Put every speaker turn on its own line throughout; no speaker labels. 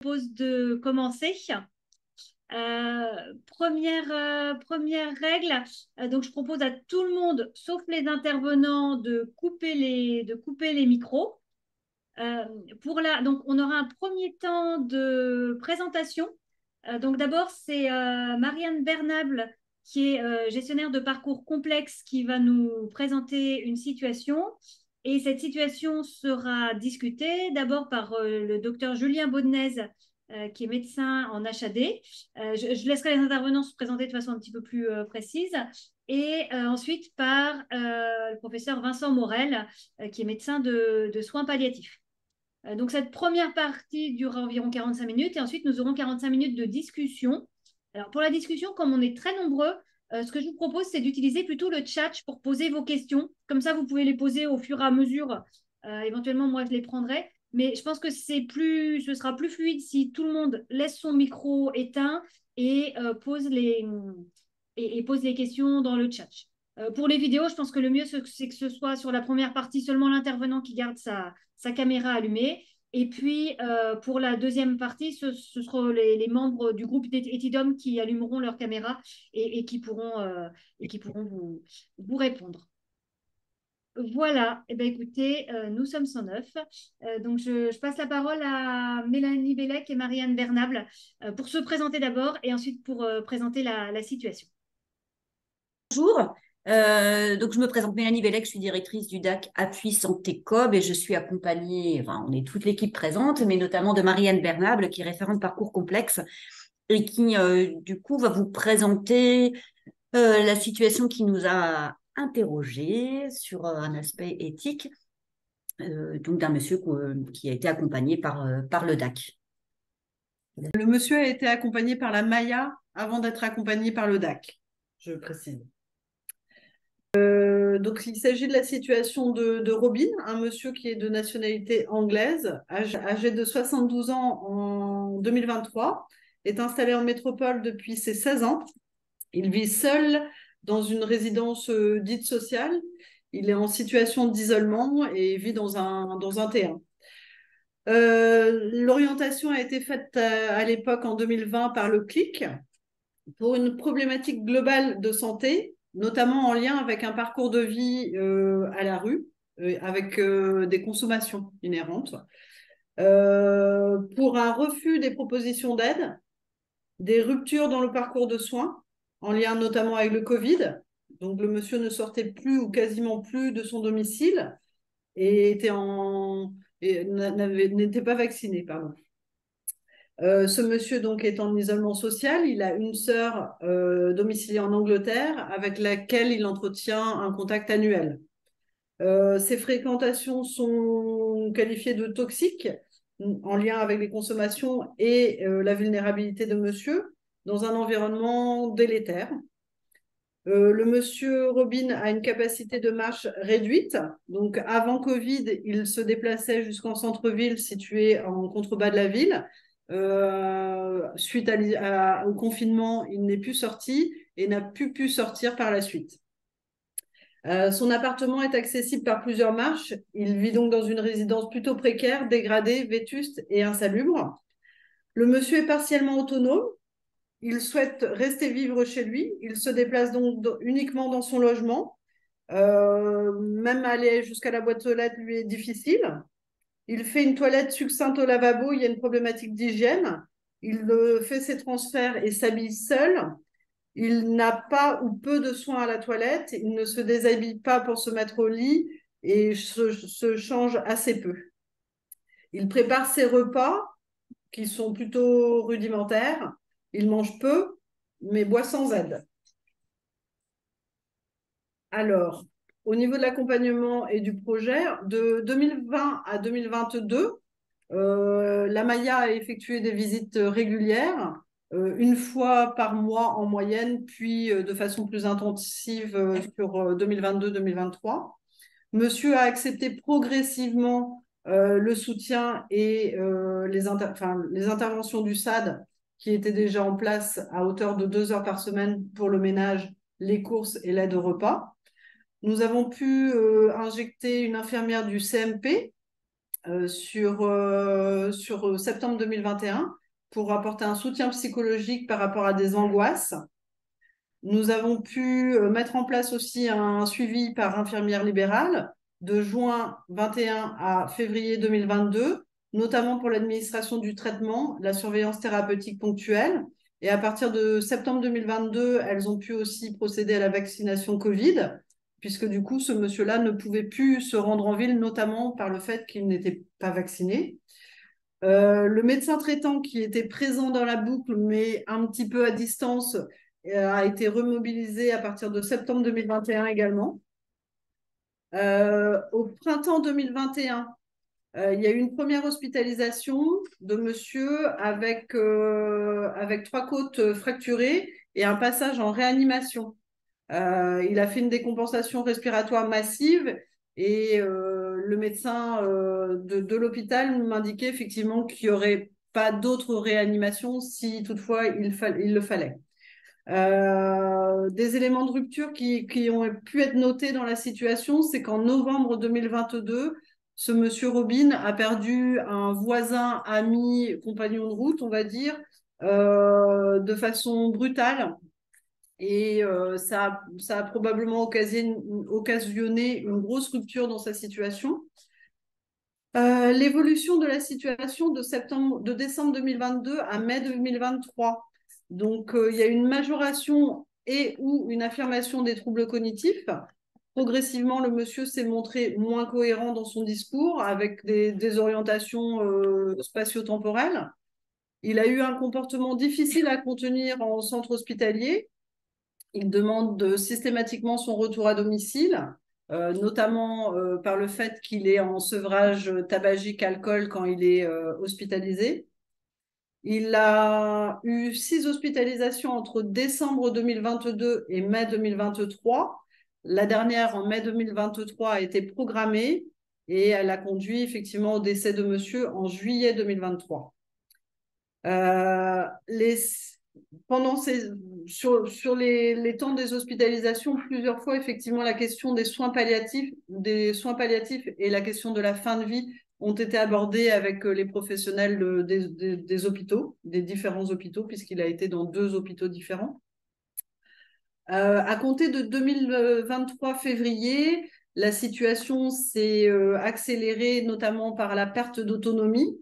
propose de commencer. Première règle, donc je propose à tout le monde, sauf les intervenants, de couper les micros. Donc on aura un premier temps de présentation. Donc d'abord, c'est Marianne Bernable, qui est gestionnaire de parcours complexe, qui va nous présenter une situation. Et cette situation sera discutée d'abord par le docteur Julien Baudenez, qui est médecin en HAD. Je laisserai les intervenants se présenter de façon un petit peu plus précise. Et ensuite par le professeur Vincent Morel, qui est médecin de soins palliatifs. Donc, cette première partie durera environ 45 minutes et ensuite, nous aurons 45 minutes de discussion. Alors, pour la discussion, comme on est très nombreux, ce que je vous propose, c'est d'utiliser plutôt le chat pour poser vos questions. Comme ça, vous pouvez les poser au fur et à mesure. Éventuellement, moi, je les prendrai. Mais je pense que ce sera plus fluide si tout le monde laisse son micro éteint et pose les questions dans le chat. Pour les vidéos, je pense que le mieux, c'est que ce soit sur la première partie seulement l'intervenant qui garde sa caméra allumée. Et puis, pour la deuxième partie, ce seront les membres du groupe d'Ethidom qui allumeront leur caméra et qui pourront vous répondre. Voilà, eh bien, écoutez, nous sommes 109. Donc, je passe la parole à Mélanie Bellec et Marianne Bernable pour se présenter d'abord et ensuite pour présenter la situation.
Bonjour, donc je me présente Mélanie Bellec, je suis directrice du DAC Appui Santé Cob et je suis accompagnée, enfin on est toute l'équipe présente, mais notamment de Marianne Bernable qui est référente parcours complexe et qui du coup va vous présenter la situation qui nous a interrogés sur un aspect éthique, donc d'un monsieur qui a été accompagné par le DAC.
Le monsieur a été accompagné par la Maya avant d'être accompagné par le DAC, je précise. Donc, il s'agit de la situation de Robin, un monsieur qui est de nationalité anglaise, âgé de 72 ans en 2023, est installé en métropole depuis ses 16 ans. Il vit seul dans une résidence dite sociale. Il est en situation d'isolement et vit dans un T1. L'orientation a été faite à l'époque en 2020 par le CLIC pour une problématique globale de santé, notamment en lien avec un parcours de vie à la rue, avec des consommations inhérentes, pour un refus des propositions d'aide, des ruptures dans le parcours de soins, en lien notamment avec le Covid. Donc le monsieur ne sortait plus ou quasiment plus de son domicile et n'était pas vacciné, pardon. Ce monsieur donc est en isolement social. Il a une sœur domiciliée en Angleterre avec laquelle il entretient un contact annuel. Ses fréquentations sont qualifiées de toxiques en lien avec les consommations et la vulnérabilité de monsieur dans un environnement délétère. Le monsieur Robin a une capacité de marche réduite. Donc, avant Covid, il se déplaçait jusqu'en centre-ville situé en contrebas de la ville. Suite au confinement, il n'est plus sorti et n'a plus pu sortir par la suite. Son appartement est accessible par plusieurs marches. Il vit donc dans une résidence plutôt précaire, dégradée, vétuste et insalubre. Le monsieur est partiellement autonome. Il souhaite rester vivre chez lui. Il se déplace donc uniquement dans son logement. Même aller jusqu'à la boîte aux lettres lui est difficile. Il fait une toilette succincte au lavabo. Il y a une problématique d'hygiène. Il fait ses transferts et s'habille seul. Il n'a pas ou peu de soins à la toilette. Il ne se déshabille pas pour se mettre au lit et se change assez peu. Il prépare ses repas qui sont plutôt rudimentaires. Il mange peu, mais boit sans aide. Alors, au niveau de l'accompagnement et du projet, de 2020 à 2022, la Maya a effectué des visites régulières, une fois par mois en moyenne, puis de façon plus intensive sur 2022-2023. Monsieur a accepté progressivement le soutien et les interventions du SAD qui étaient déjà en place à hauteur de 2 heures par semaine pour le ménage, les courses et l'aide au repas. Nous avons pu injecter une infirmière du CMP sur septembre 2021 pour apporter un soutien psychologique par rapport à des angoisses. Nous avons pu mettre en place aussi un suivi par infirmière libérale de juin 21 à février 2022, notamment pour l'administration du traitement, la surveillance thérapeutique ponctuelle. Et à partir de septembre 2022, elles ont pu aussi procéder à la vaccination Covid, puisque du coup, ce monsieur-là ne pouvait plus se rendre en ville, notamment par le fait qu'il n'était pas vacciné. Le médecin traitant qui était présent dans la boucle, mais un petit peu à distance, a été remobilisé à partir de septembre 2021 également. Au printemps 2021, il y a eu une première hospitalisation de monsieur avec 3 côtes fracturées et un passage en réanimation. Il a fait une décompensation respiratoire massive et le médecin de l'hôpital m'indiquait effectivement qu'il n'y aurait pas d'autre réanimation si toutefois il le fallait. Des éléments de rupture qui ont pu être notés dans la situation, c'est qu'en novembre 2022, ce monsieur Robin a perdu un voisin, ami, compagnon de route, on va dire, de façon brutale. Et ça a probablement occasionné une grosse rupture dans sa situation. L'évolution de la situation de décembre 2022 à mai 2023. Donc, il y a une majoration et ou une affirmation des troubles cognitifs. Progressivement, le monsieur s'est montré moins cohérent dans son discours, avec des orientations spatio-temporelles. Il a eu un comportement difficile à contenir en centre hospitalier. Il demande systématiquement son retour à domicile, notamment par le fait qu'il est en sevrage tabagique alcool quand il est hospitalisé. Il a eu 6 hospitalisations entre décembre 2022 et mai 2023. La dernière, en mai 2023, a été programmée et elle a conduit effectivement au décès de monsieur en juillet 2023. Sur les temps des hospitalisations, plusieurs fois, effectivement, la question des soins palliatifs et la question de la fin de vie ont été abordées avec les professionnels des hôpitaux, des différents hôpitaux, puisqu'il a été dans 2 hôpitaux différents. À compter de 2023 février, la situation s'est accélérée, notamment par la perte d'autonomie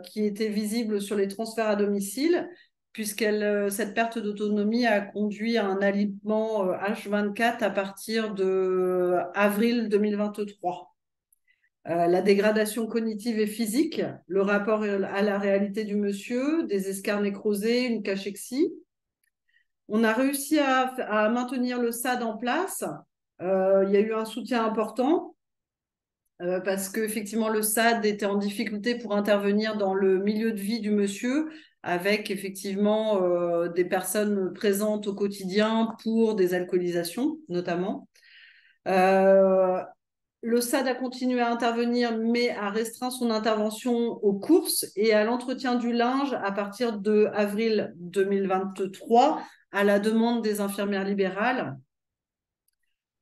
qui était visible sur les transferts à domicile, puisque cette perte d'autonomie a conduit à un alignement H24 à partir de avril 2023. La dégradation cognitive et physique, le rapport à la réalité du monsieur, des escarres nécrosées, une cachexie. On a réussi à maintenir le SAD en place. Il y a eu un soutien important parce qu'effectivement, le SAD était en difficulté pour intervenir dans le milieu de vie du monsieur, avec effectivement des personnes présentes au quotidien pour des alcoolisations, notamment. Le SAD a continué à intervenir, mais a restreint son intervention aux courses et à l'entretien du linge à partir de avril 2023, à la demande des infirmières libérales.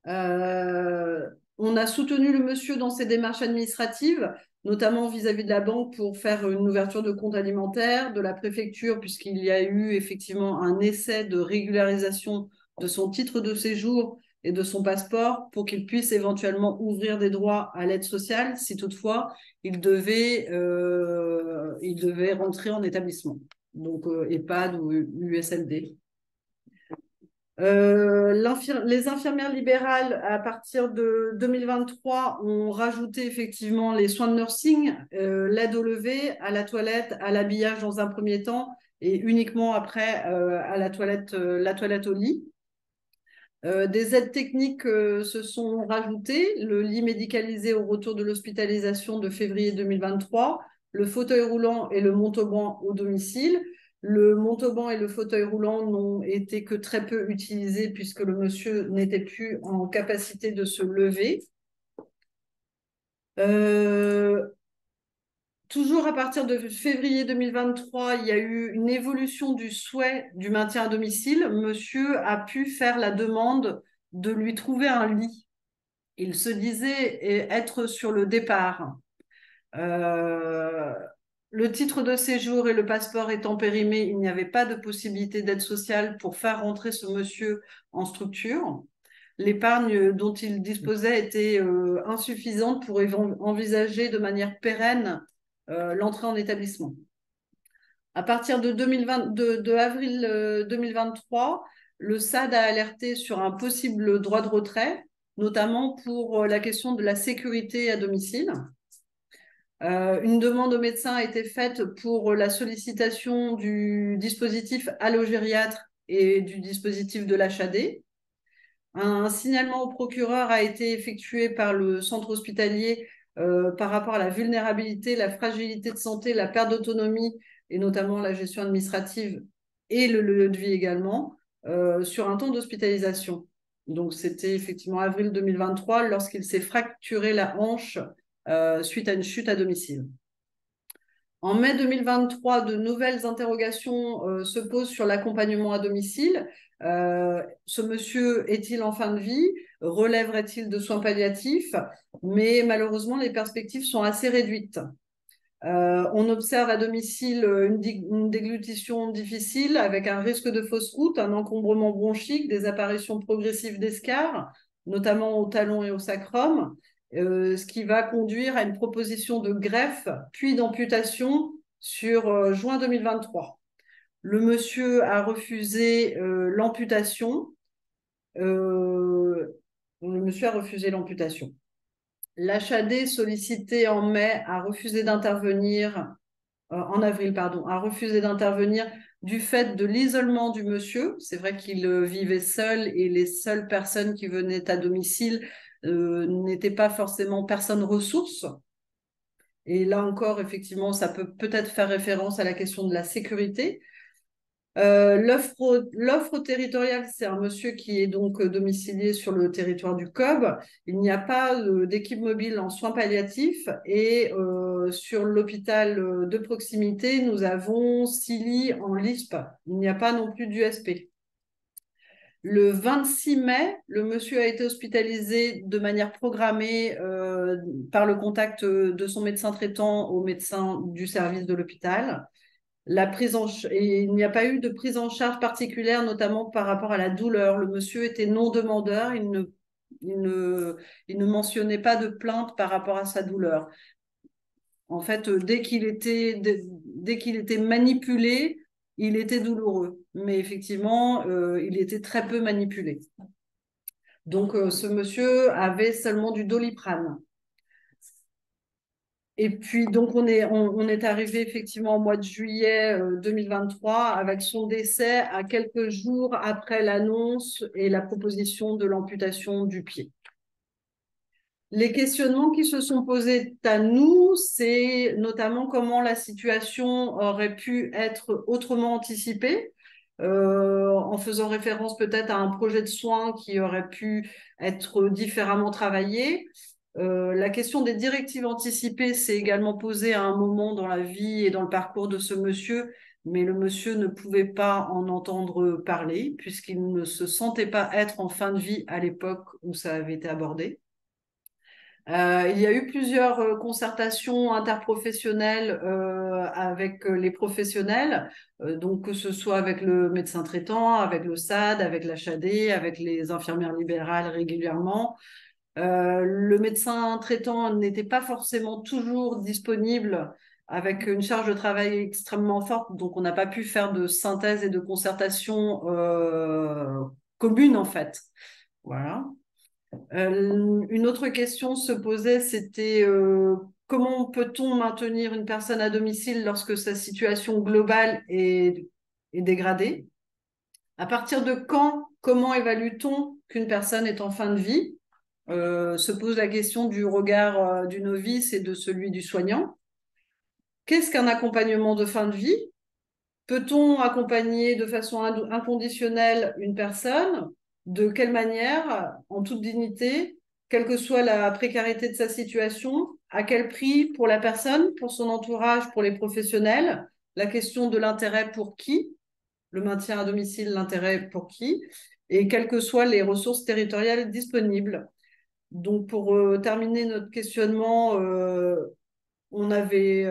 On a soutenu le monsieur dans ses démarches administratives, notamment vis-à-vis de la banque pour faire une ouverture de compte alimentaire, de la préfecture, puisqu'il y a eu effectivement un essai de régularisation de son titre de séjour et de son passeport pour qu'il puisse éventuellement ouvrir des droits à l'aide sociale si toutefois il devait rentrer en établissement, donc EHPAD ou USLD. Les infirmières libérales, à partir de 2023, ont rajouté effectivement les soins de nursing, l'aide au lever, à la toilette, à l'habillage dans un premier temps et uniquement après à la toilette au lit. Des aides techniques se sont rajoutées, le lit médicalisé au retour de l'hospitalisation de février 2023, le fauteuil roulant et le montauban au domicile. Le montauban et le fauteuil roulant n'ont été que très peu utilisés puisque le monsieur n'était plus en capacité de se lever. Toujours à partir de février 2023, il y a eu une évolution du souhait du maintien à domicile. Monsieur a pu faire la demande de lui trouver un lit. Il se disait être sur le départ. Le titre de séjour et le passeport étant périmés, il n'y avait pas de possibilité d'aide sociale pour faire rentrer ce monsieur en structure. L'épargne dont il disposait était insuffisante pour envisager de manière pérenne l'entrée en établissement. À partir de avril 2023, le SAD a alerté sur un possible droit de retrait, notamment pour la question de la sécurité à domicile. Une demande au médecin a été faite pour la sollicitation du dispositif allogériatre et du dispositif de l'HAD. Un signalement au procureur a été effectué par le centre hospitalier par rapport à la vulnérabilité, la fragilité de santé, la perte d'autonomie et notamment la gestion administrative et le lieu de vie également sur un temps d'hospitalisation. Donc, c'était effectivement avril 2023 lorsqu'il s'est fracturé la hanche suite à une chute à domicile. En mai 2023, de nouvelles interrogations se posent sur l'accompagnement à domicile. Ce monsieur est-il en fin de vie? Relèverait-il de soins palliatifs? Mais malheureusement, les perspectives sont assez réduites. On observe à domicile une déglutition difficile avec un risque de fausse route, un encombrement bronchique, des apparitions progressives d'escarres, notamment au talon et au sacrum, ce qui va conduire à une proposition de greffe puis d'amputation sur juin 2023. Le monsieur a refusé l'amputation. L'HAD sollicité en mai a refusé d'intervenir, en avril, pardon, a refusé d'intervenir du fait de l'isolement du monsieur. C'est vrai qu'il vivait seul et les seules personnes qui venaient à domicile n'étaient pas forcément personnes ressources. Et là encore, effectivement, ça peut peut-être faire référence à la question de la sécurité. L'offre territoriale, c'est un monsieur qui est donc domicilié sur le territoire du COB. Il n'y a pas d'équipe mobile en soins palliatifs et sur l'hôpital de proximité, nous avons 6 lits en LISP. Il n'y a pas non plus d'USP. Le 26 mai, le monsieur a été hospitalisé de manière programmée par le contact de son médecin traitant au médecin du service de l'hôpital. Et il n'y a pas eu de prise en charge particulière, notamment par rapport à la douleur. Le monsieur était non demandeur, il ne mentionnait pas de plainte par rapport à sa douleur. En fait, dès qu'il était manipulé, il était douloureux. Mais effectivement, il était très peu manipulé. Donc, ce monsieur avait seulement du Doliprane. Et puis, donc, on est arrivé effectivement au mois de juillet 2023 avec son décès à quelques jours après l'annonce et la proposition de l'amputation du pied. Les questionnements qui se sont posés à nous, c'est notamment comment la situation aurait pu être autrement anticipée, en faisant référence peut-être à un projet de soins qui aurait pu être différemment travaillé. La question des directives anticipées s'est également posée à un moment dans la vie et dans le parcours de ce monsieur, mais le monsieur ne pouvait pas en entendre parler puisqu'il ne se sentait pas être en fin de vie à l'époque où ça avait été abordé. Il y a eu plusieurs concertations interprofessionnelles avec les professionnels, donc que ce soit avec le médecin traitant, avec le SAD, avec l'HAD, avec les infirmières libérales régulièrement. Le médecin traitant n'était pas forcément toujours disponible avec une charge de travail extrêmement forte, donc on n'a pas pu faire de synthèse et de concertation commune en fait. Voilà. Une autre question se posait, c'était comment peut-on maintenir une personne à domicile lorsque sa situation globale est dégradée? À partir de quand, comment évalue-t-on qu'une personne est en fin de vie? Se pose la question du regard du novice et de celui du soignant. Qu'est-ce qu'un accompagnement de fin de vie? Peut-on accompagner de façon inconditionnelle une personne? De quelle manière? En toute dignité, quelle que soit la précarité de sa situation, à quel prix pour la personne, pour son entourage, pour les professionnels? La question de l'intérêt pour qui? Le maintien à domicile, l'intérêt pour qui? Et quelles que soient les ressources territoriales disponibles. Donc, pour terminer notre questionnement, on avait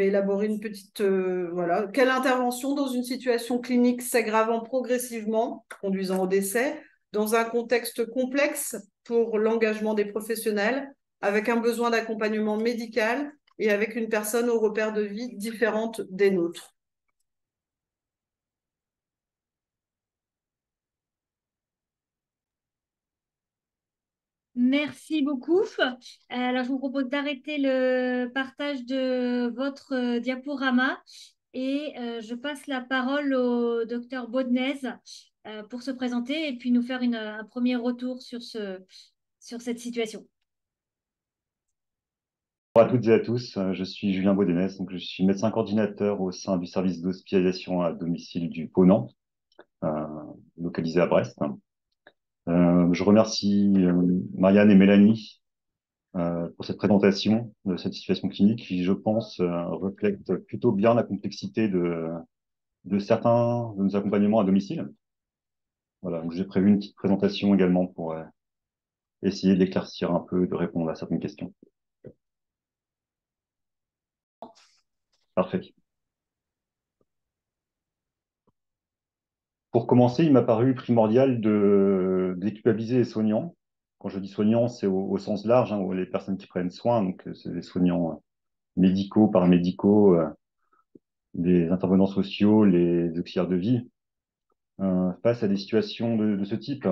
élaboré une petite, voilà, quelle intervention dans une situation clinique s'aggravant progressivement, conduisant au décès, dans un contexte complexe pour l'engagement des professionnels, avec un besoin d'accompagnement médical et avec une personne au repère de vie différente des nôtres.
Merci beaucoup. Alors, je vous propose d'arrêter le partage de votre diaporama et je passe la parole au docteur Baudnez pour se présenter et puis nous faire un premier retour sur cette situation.
Bonjour à toutes et à tous, je suis Julien Baudénès, donc je suis médecin coordinateur au sein du service d'hospitalisation à domicile du Ponant, euh, localisé à Brest. Je remercie Marianne et Mélanie pour cette présentation de cette situation clinique qui, je pense, reflète plutôt bien la complexité de certains de nos accompagnements à domicile. Voilà, donc j'ai prévu une petite présentation également pour essayer d'éclaircir un peu, de répondre à certaines questions. Parfait. Pour commencer, il m'a paru primordial de déculpabiliser les soignants. Quand je dis soignants, c'est au sens large, hein, les personnes qui prennent soin, donc c'est les soignants médicaux, paramédicaux, les intervenants sociaux, les auxiliaires de vie, face à des situations de ce type.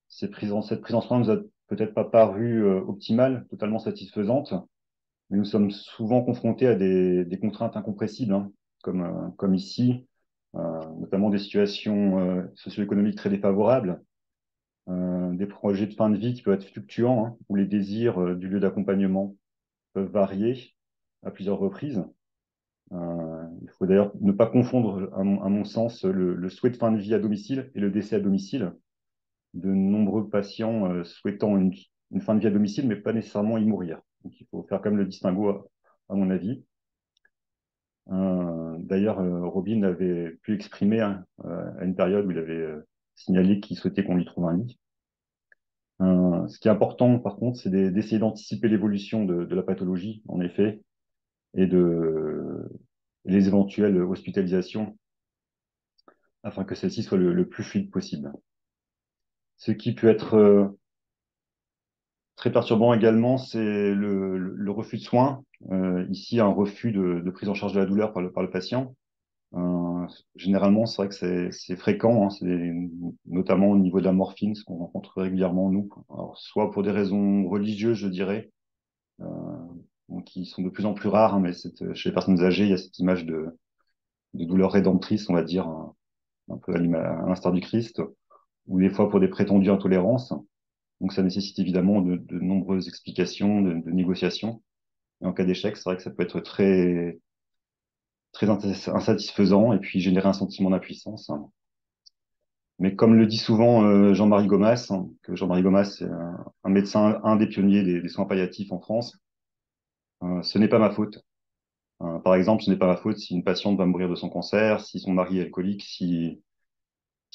Cette prise en soin nous a peut-être pas paru optimale, totalement satisfaisante, mais nous sommes souvent confrontés à des contraintes incompressibles, hein, comme ici, notamment des situations socio-économiques très défavorables, des projets de fin de vie qui peuvent être fluctuants, hein, où les désirs du lieu d'accompagnement peuvent varier à plusieurs reprises. Il faut d'ailleurs ne pas confondre, à mon sens, le souhait de fin de vie à domicile et le décès à domicile. De nombreux patients souhaitant une fin de vie à domicile, mais pas nécessairement y mourir. Donc il faut faire quand même le distinguo, à mon avis. D'ailleurs, Robin avait pu exprimer hein, à une période où il avait signalé qu'il souhaitait qu'on lui trouve un lit. Ce qui est important, par contre, c'est d'essayer d'anticiper l'évolution de la pathologie, en effet, et les éventuelles hospitalisations, afin que celle-ci soit le plus fluide possible. Ce qui peut être très perturbant également, c'est le refus de soins. Ici, un refus de prise en charge de la douleur par le patient. Généralement, c'est vrai que c'est fréquent, hein, notamment au niveau de la morphine, ce qu'on rencontre régulièrement nous. Alors, soit pour des raisons religieuses, je dirais, qui sont de plus en plus rares, hein, mais chez les personnes âgées, il y a cette image de douleur rédemptrice, on va dire, un peu à l'instar du Christ, ou des fois pour des prétendues intolérances. Donc ça nécessite évidemment de nombreuses explications, de négociations. Et en cas d'échec, c'est vrai que ça peut être très insatisfaisant et puis générer un sentiment d'impuissance. Mais comme le dit souvent Jean-Marie Gomas, hein, que Jean-Marie Gomas est un médecin, un des pionniers des soins palliatifs en France, ce n'est pas ma faute. Par exemple, ce n'est pas ma faute si une patiente va mourir de son cancer, si son mari est alcoolique, si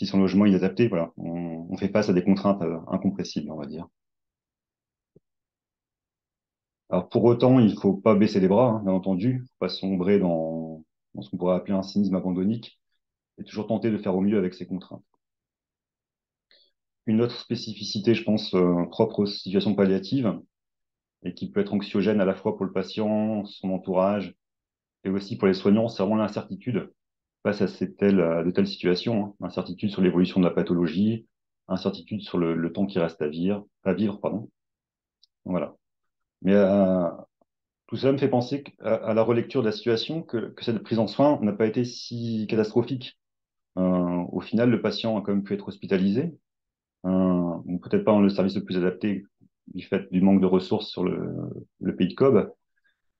son logement est inadapté. Voilà, on fait face à des contraintes incompressibles, on va dire. Alors pour autant, il faut pas baisser les bras, hein, bien entendu, faut pas sombrer dans ce qu'on pourrait appeler un cynisme abandonnique, et toujours tenter de faire au mieux avec ces contraintes. Une autre spécificité, je pense, propre aux situations palliatives, et qui peut être anxiogène à la fois pour le patient, son entourage, et aussi pour les soignants, c'est vraiment l'incertitude face à de telles situations, hein. Incertitude sur l'évolution de la pathologie, incertitude sur le temps qui reste à vivre, pardon. Voilà. Mais tout cela me fait penser à la relecture de la situation que cette prise en soin n'a pas été si catastrophique. Au final, le patient a quand même pu être hospitalisé, peut-être pas dans le service le plus adapté du fait du manque de ressources sur le pays de Cobh,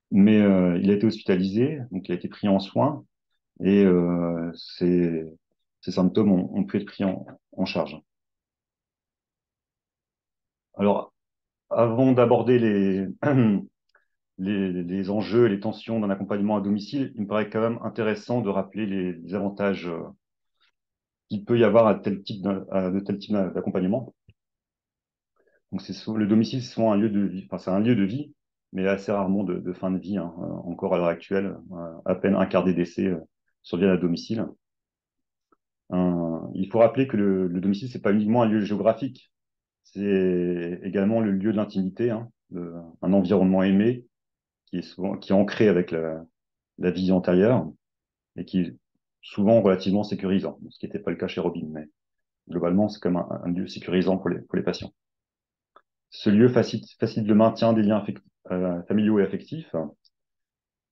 mais il a été hospitalisé, donc il a été pris en soin et ces symptômes ont pu être pris en charge. Alors, avant d'aborder les enjeux et les tensions d'un accompagnement à domicile, il me paraît quand même intéressant de rappeler les avantages qu'il peut y avoir à de tels types d'accompagnement. Donc, le domicile, c'est souvent un lieu de vie, enfin, c'est un lieu de vie mais assez rarement de fin de vie, hein. Encore à l'heure actuelle, à peine un quart des décès surviennent à domicile. Il faut rappeler que le domicile, c'est pas uniquement un lieu géographique, c'est également le lieu de l'intimité, hein, un environnement aimé qui est ancré avec la vie antérieure et qui est souvent relativement sécurisant, ce qui n'était pas le cas chez Robin, mais globalement, c'est comme un lieu sécurisant pour les patients. Ce lieu facilite le maintien des liens familiaux et affectifs.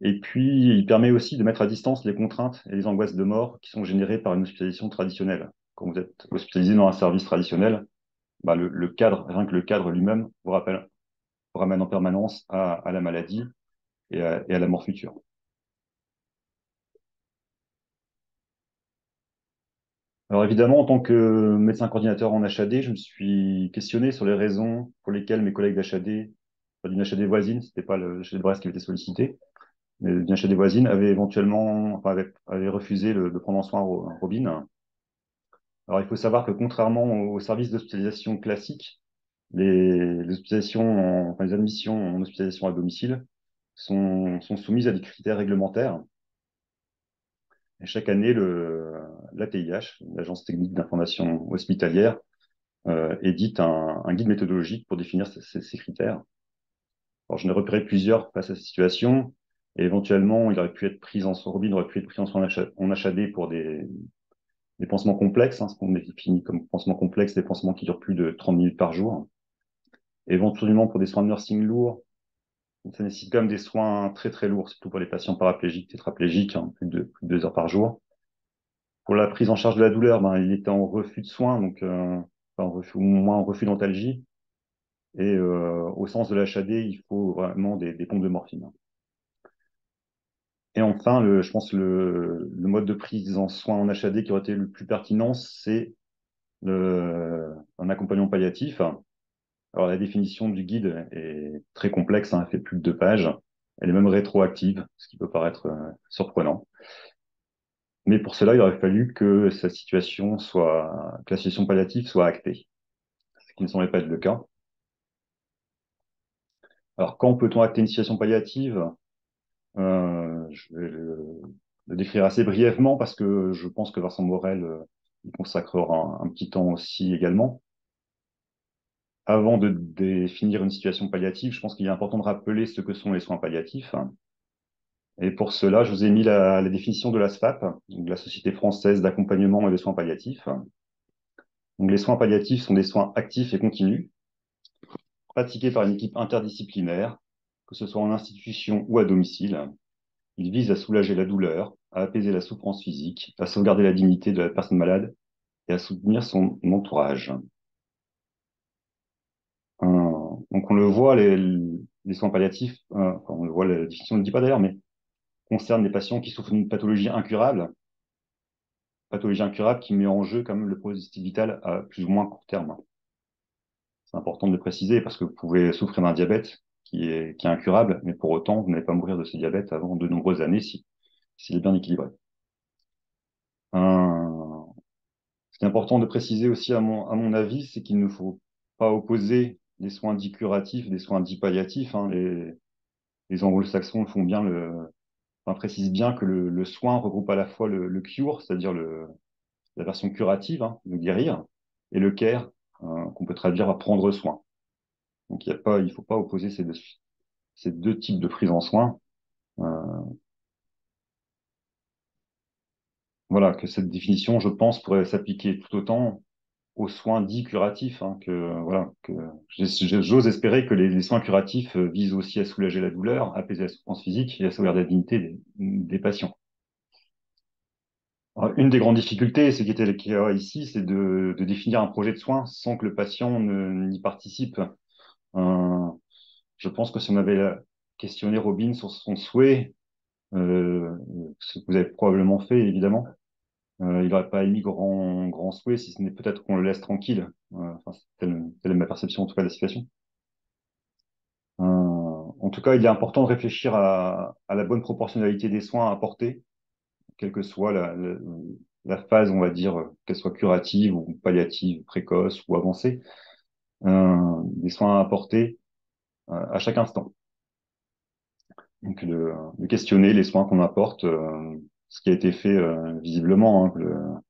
Et puis, il permet aussi de mettre à distance les contraintes et les angoisses de mort qui sont générées par une hospitalisation traditionnelle. Quand vous êtes hospitalisé dans un service traditionnel, bah, le cadre, rien que le cadre lui-même vous ramène en permanence à la maladie et à la mort future. Alors évidemment, en tant que médecin coordinateur en HAD, je me suis questionné sur les raisons pour lesquelles mes collègues d'HAD, d'une HAD voisine, c'était pas le HAD de Brest qui avait été sollicité, mais d'une HAD voisine, avaient éventuellement, enfin, avaient refusé de prendre en soin Robin. Alors il faut savoir que contrairement aux services d'hospitalisation classiques, les hospitalisations, enfin, les admissions en hospitalisation à domicile sont soumises à des critères réglementaires. Et chaque année, l'ATIH, l'Agence technique d'information hospitalière, édite un guide méthodologique pour définir ces critères. Alors, j'en ai repéré plusieurs face à cette situation. Et éventuellement, il aurait pu être pris en soin, Robin aurait pu être pris en soin en HAD pour des pansements complexes, hein, ce qu'on définit comme pansements complexes, des pansements qui durent plus de 30 minutes par jour. Et éventuellement, pour des soins de nursing lourds, ça nécessite quand même des soins très très lourds, surtout pour les patients paraplégiques, tétraplégiques, hein, plus de 2 heures par jour. Pour la prise en charge de la douleur, ben, il était en refus de soins, donc au moins en refus d'antalgie. Et au sens de l'HAD, il faut vraiment des pompes de morphine. Et enfin, je pense le mode de prise en soins en HAD qui aurait été le plus pertinent, c'est un accompagnement palliatif. Alors la définition du guide est très complexe, hein, elle fait plus de 2 pages. Elle est même rétroactive, ce qui peut paraître surprenant. Mais pour cela, il aurait fallu que que la situation palliative soit actée, ce qui ne semblait pas être le cas. Alors, quand peut-on acter une situation palliative? Je vais le décrire assez brièvement parce que je pense que Vincent Morel y consacrera un petit temps aussi également. Avant de définir une situation palliative, je pense qu'il est important de rappeler ce que sont les soins palliatifs. Et pour cela, je vous ai mis la définition de la SFAP, donc la Société française d'accompagnement et de soins palliatifs. Donc, les soins palliatifs sont des soins actifs et continus, pratiqués par une équipe interdisciplinaire, que ce soit en institution ou à domicile. Ils visent à soulager la douleur, à apaiser la souffrance physique, à sauvegarder la dignité de la personne malade et à soutenir son entourage. Donc on le voit, les soins palliatifs, enfin, on le voit, la définition ne le dit pas d'ailleurs, mais concernent des patients qui souffrent d'une pathologie incurable qui met en jeu quand même le pronostic vital à plus ou moins court terme. C'est important de le préciser parce que vous pouvez souffrir d'un diabète qui est incurable, mais pour autant, vous n'allez pas mourir de ce diabète avant de nombreuses années s'il est bien équilibré. Ce qui est important de préciser aussi, à mon avis, c'est qu'il ne faut pas opposer les soins dits curatifs des soins dits palliatifs, hein. Les anglo-saxons font bien précisent bien que le soin regroupe à la fois le cure, c'est-à-dire la version curative, hein, de guérir, et le care, qu'on peut traduire par prendre soin. Donc il faut pas opposer ces deux types de prise en soin. Euh, voilà, que cette définition, je pense, pourrait s'appliquer tout autant aux soins dits curatifs, hein, j'ose espérer que les soins curatifs visent aussi à soulager la douleur, à apaiser la souffrance physique et à sauvegarder la dignité des patients. Alors, une des grandes difficultés, ce qui était le cas ici, c'est de définir un projet de soins sans que le patient n'y participe. Euh, je pense que si on avait questionné Robin sur son souhait, ce que vous avez probablement fait, évidemment, il n'aurait pas émis grand souhait, si ce n'est peut-être qu'on le laisse tranquille. Enfin, telle est ma perception, en tout cas, de la situation. En tout cas, il est important de réfléchir à la bonne proportionnalité des soins à apporter, quelle que soit la phase, on va dire, qu'elle soit curative ou palliative, précoce ou avancée, des soins à apporter à chaque instant. Donc, de questionner les soins qu'on apporte, ce qui a été fait visiblement. Hein,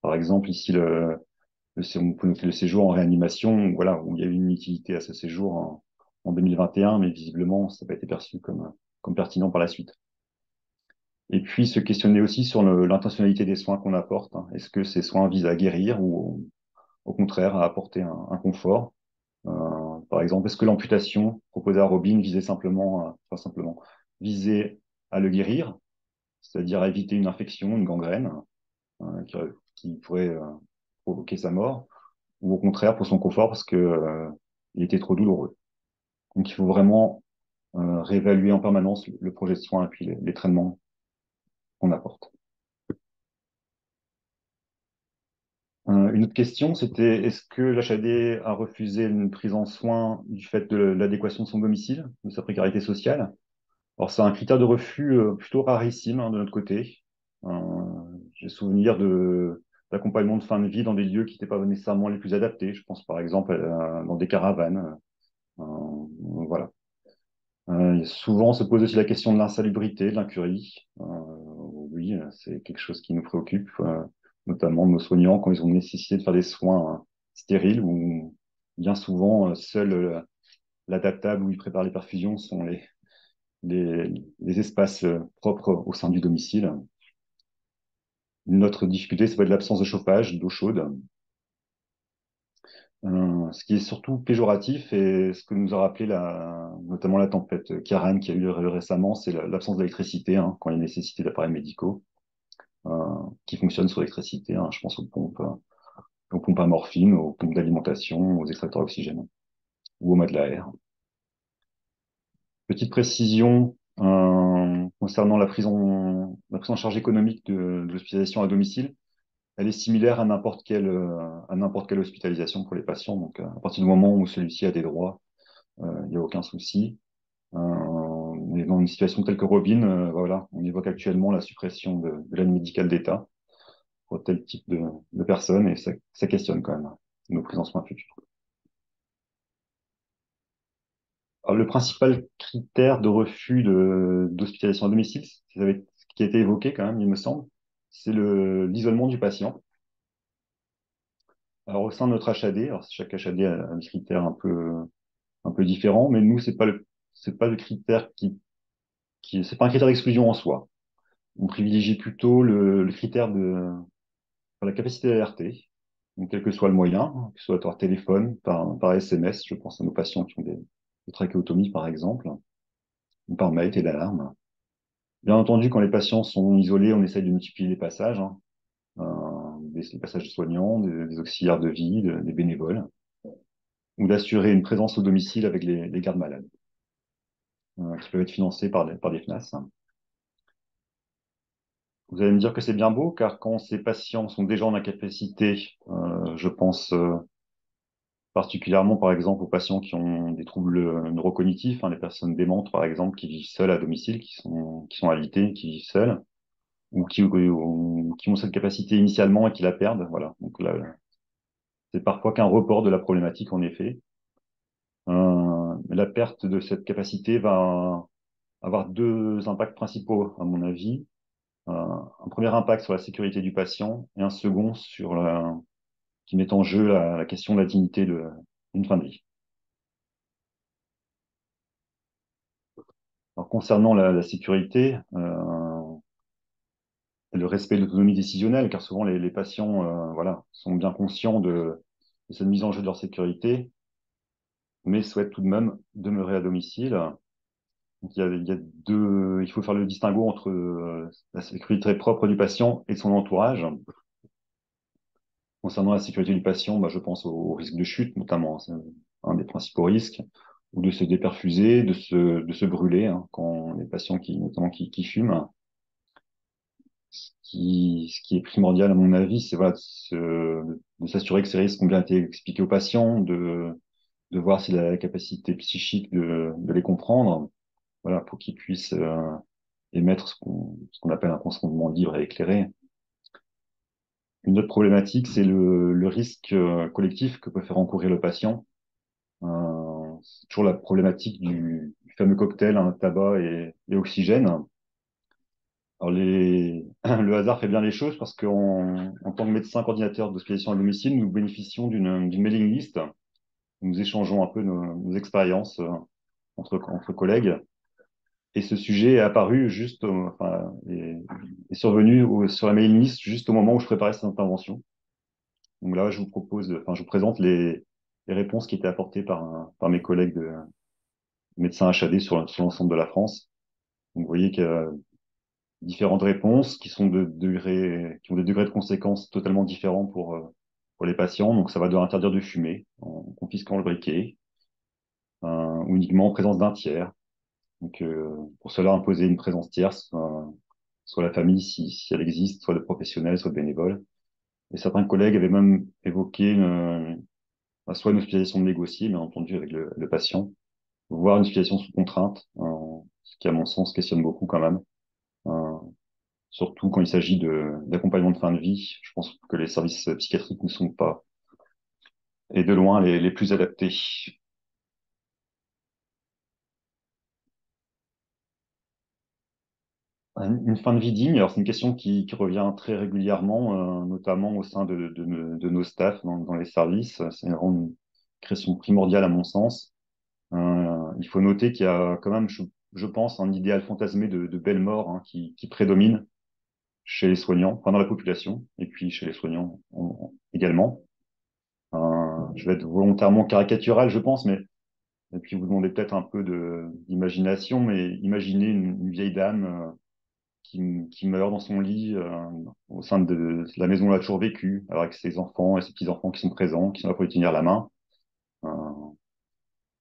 par exemple, ici, on peut noter le séjour en réanimation, voilà, où il y a eu une utilité à ce séjour en 2021, mais visiblement, ça n'a pas été perçu comme pertinent par la suite. Et puis, se questionner aussi sur l'intentionnalité des soins qu'on apporte. Hein. Est-ce que ces soins visent à guérir ou au contraire à apporter un confort? Par exemple, est-ce que l'amputation proposée à Robin visait pas simplement, visait à le guérir, c'est-à-dire à éviter une infection, une gangrène, qui pourrait provoquer sa mort, ou au contraire pour son confort parce que il était trop douloureux. Donc, il faut vraiment réévaluer en permanence le projet de soin et puis les traitements qu'on apporte. Une autre question, c'était est-ce que l'HAD a refusé une prise en soin du fait de l'adéquation de son domicile, de sa précarité sociale? Alors, c'est un critère de refus plutôt rarissime hein, de notre côté. Euh, j'ai souvenir d'accompagnement de fin de vie dans des lieux qui n'étaient pas nécessairement les plus adaptés. Je pense par exemple dans des caravanes. Voilà. Souvent, on se pose aussi la question de l'insalubrité, de l'incurie. Oui, c'est quelque chose qui nous préoccupe, notamment nos soignants quand ils ont nécessité de faire des soins stériles où bien souvent, seul l'adaptable où ils préparent les perfusions sont les espaces propres au sein du domicile. Une autre difficulté, ça va être l'absence de chauffage, d'eau chaude. Ce qui est surtout péjoratif et ce que nous a rappelé notamment la tempête Kiaran qui a eu récemment, c'est l'absence d'électricité hein, quand il y a nécessité d'appareils médicaux qui fonctionnent sur l'électricité. Hein, je pense aux pompes à morphine, aux pompes d'alimentation, aux extracteurs d'oxygène ou aux matelas à air. Petite précision concernant la prise en charge économique de l'hospitalisation à domicile. Elle est similaire à n'importe quelle hospitalisation pour les patients. Donc, à partir du moment où celui-ci a des droits, il n'y a aucun souci. Mais dans une situation telle que Robin, voilà, on évoque actuellement la suppression de l'aide médicale d'État pour tel type de personnes et ça questionne quand même nos prises en soins futures. Alors, le principal critère de refus d'hospitalisation à domicile, ce qui a été évoqué quand même, il me semble, c'est l'isolement du patient. Alors, au sein de notre HAD, alors chaque HAD a des critères un peu différents, mais nous, c'est pas le critère c'est pas un critère d'exclusion en soi. On privilégie plutôt le critère la capacité d'alerter, donc quel que soit le moyen, que ce soit par téléphone, par SMS, je pense à nos patients qui ont des trachéotomies par exemple, ou par mail et d'alarme. Bien entendu, quand les patients sont isolés, on essaye de multiplier les passages, hein, les passages de soignants, des auxiliaires de vie, des bénévoles, ou d'assurer une présence au domicile avec les gardes malades, qui peuvent être financés par des FNAS. Vous allez me dire que c'est bien beau, car quand ces patients sont déjà en incapacité, je pense particulièrement par exemple aux patients qui ont des troubles neurocognitifs, hein, les personnes démentes par exemple qui vivent seules à domicile, qui sont alitées, qui vivent seules, ou qui ont cette capacité initialement et qui la perdent. Voilà. Donc là, c'est parfois qu'un report de la problématique en effet. La perte de cette capacité va avoir deux impacts principaux à mon avis. Un premier impact sur la sécurité du patient et un second qui met en jeu la question de la dignité d'une fin de vie. Alors, concernant la sécurité, le respect de l'autonomie décisionnelle, car souvent les patients voilà, sont bien conscients de cette mise en jeu de leur sécurité, mais souhaitent tout de même demeurer à domicile. Donc, il faut faire le distinguo entre la sécurité propre du patient et de son entourage. Concernant la sécurité du patient, bah, je pense au risque de chute, notamment. C'est un des principaux risques, ou de se déperfuser, de se brûler, hein, quand les patients notamment qui fument. Ce qui est primordial, à mon avis, c'est voilà, de s'assurer que ces risques ont bien été expliqués aux patients, de voir s'il a la capacité psychique de les comprendre, voilà, pour qu'ils puissent émettre ce qu'on appelle un consentement libre et éclairé. Une autre problématique, c'est le risque collectif que peut faire encourir le patient. C'est toujours la problématique du fameux cocktail, hein, tabac et oxygène. Alors le hasard fait bien les choses parce en tant que médecin coordinateur d'hospitalisation à domicile, nous bénéficions d'une mailing list. Nous échangeons un peu nos expériences entre collègues. Et ce sujet est apparu juste, enfin, est survenu sur la mailing list juste au moment où je préparais cette intervention. Donc là, je vous présente les réponses qui étaient apportées par mes collègues de médecins HAD sur l'ensemble de la France. Donc vous voyez qu'il y a différentes réponses qui ont des degrés de conséquences totalement différents pour les patients. Donc ça va de interdire de fumer en confisquant le briquet, uniquement en présence d'un tiers. Donc pour cela, imposer une présence tierce, soit la famille si elle existe, soit de professionnels, soit de bénévoles. Et certains collègues avaient même évoqué soit une hospitalisation négociée, bien entendu, avec le patient, voire une hospitalisation sous contrainte, ce qui, à mon sens, questionne beaucoup quand même. Euh, Surtout quand il s'agit d'accompagnement de fin de vie. Je pense que les services psychiatriques ne sont pas, et de loin, les plus adaptés. Une fin de vie digne, alors c'est une question qui revient très régulièrement, notamment au sein de nos staffs dans les services. C'est vraiment une question primordiale à mon sens. Il faut noter qu'il y a quand même, je pense, un idéal fantasmé de belle mort, hein, qui prédomine chez les soignants, enfin dans la population, et puis chez les soignants également. Je vais être volontairement caricatural, je pense, mais et puis vous demandez peut-être un peu d'imagination, mais imaginez une vieille dame qui meurt dans son lit au sein de la maison où elle a toujours vécu, avec ses enfants et ses petits-enfants qui sont présents, qui sont là pour lui tenir la main. Euh,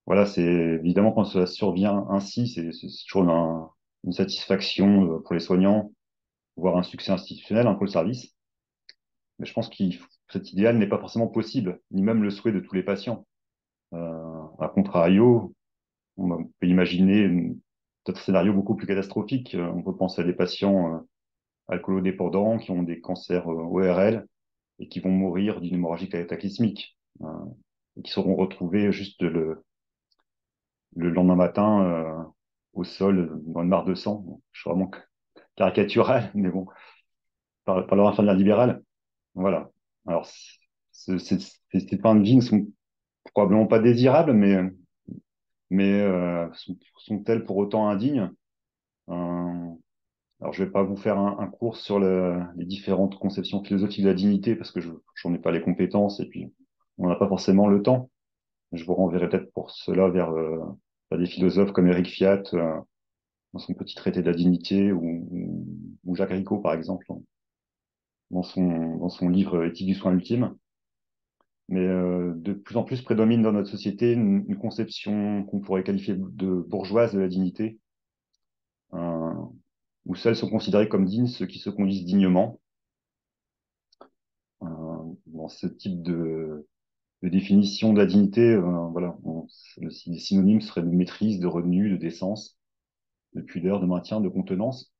voilà, c'est évidemment quand cela survient ainsi, c'est toujours une satisfaction pour les soignants, voire un succès institutionnel, pour le service. Mais je pense que cet idéal n'est pas forcément possible, ni même le souhait de tous les patients. À contrario, on peut imaginer d'autres scénarios beaucoup plus catastrophiques. On peut penser à des patients alcoolodépendants qui ont des cancers ORL et qui vont mourir d'une hémorragie cataclysmique, et qui seront retrouvés juste le lendemain matin au sol dans une mare de sang. Je suis vraiment caricatural, mais bon, par leur infirmière libérale. Voilà. Alors, ces fins de vie ne sont probablement pas désirables, mais sont-elles pour autant indignes? Euh, alors, je vais pas vous faire un cours sur les différentes conceptions philosophiques de la dignité parce que j'en ai pas les compétences et puis on n'a pas forcément le temps. Je vous renverrai peut-être pour cela vers des philosophes comme Éric Fiat dans son petit traité de la dignité ou Jacques Rico, par exemple, dans son livre Éthique du soin ultime. Mais de plus en plus prédomine dans notre société une conception qu'on pourrait qualifier de bourgeoise de la dignité, euh, où seuls sont considérés comme dignes ceux qui se conduisent dignement. Dans ce type de définition de la dignité, voilà, le synonyme serait de maîtrise, de retenue, de décence, de pudeur, de maintien, de contenance.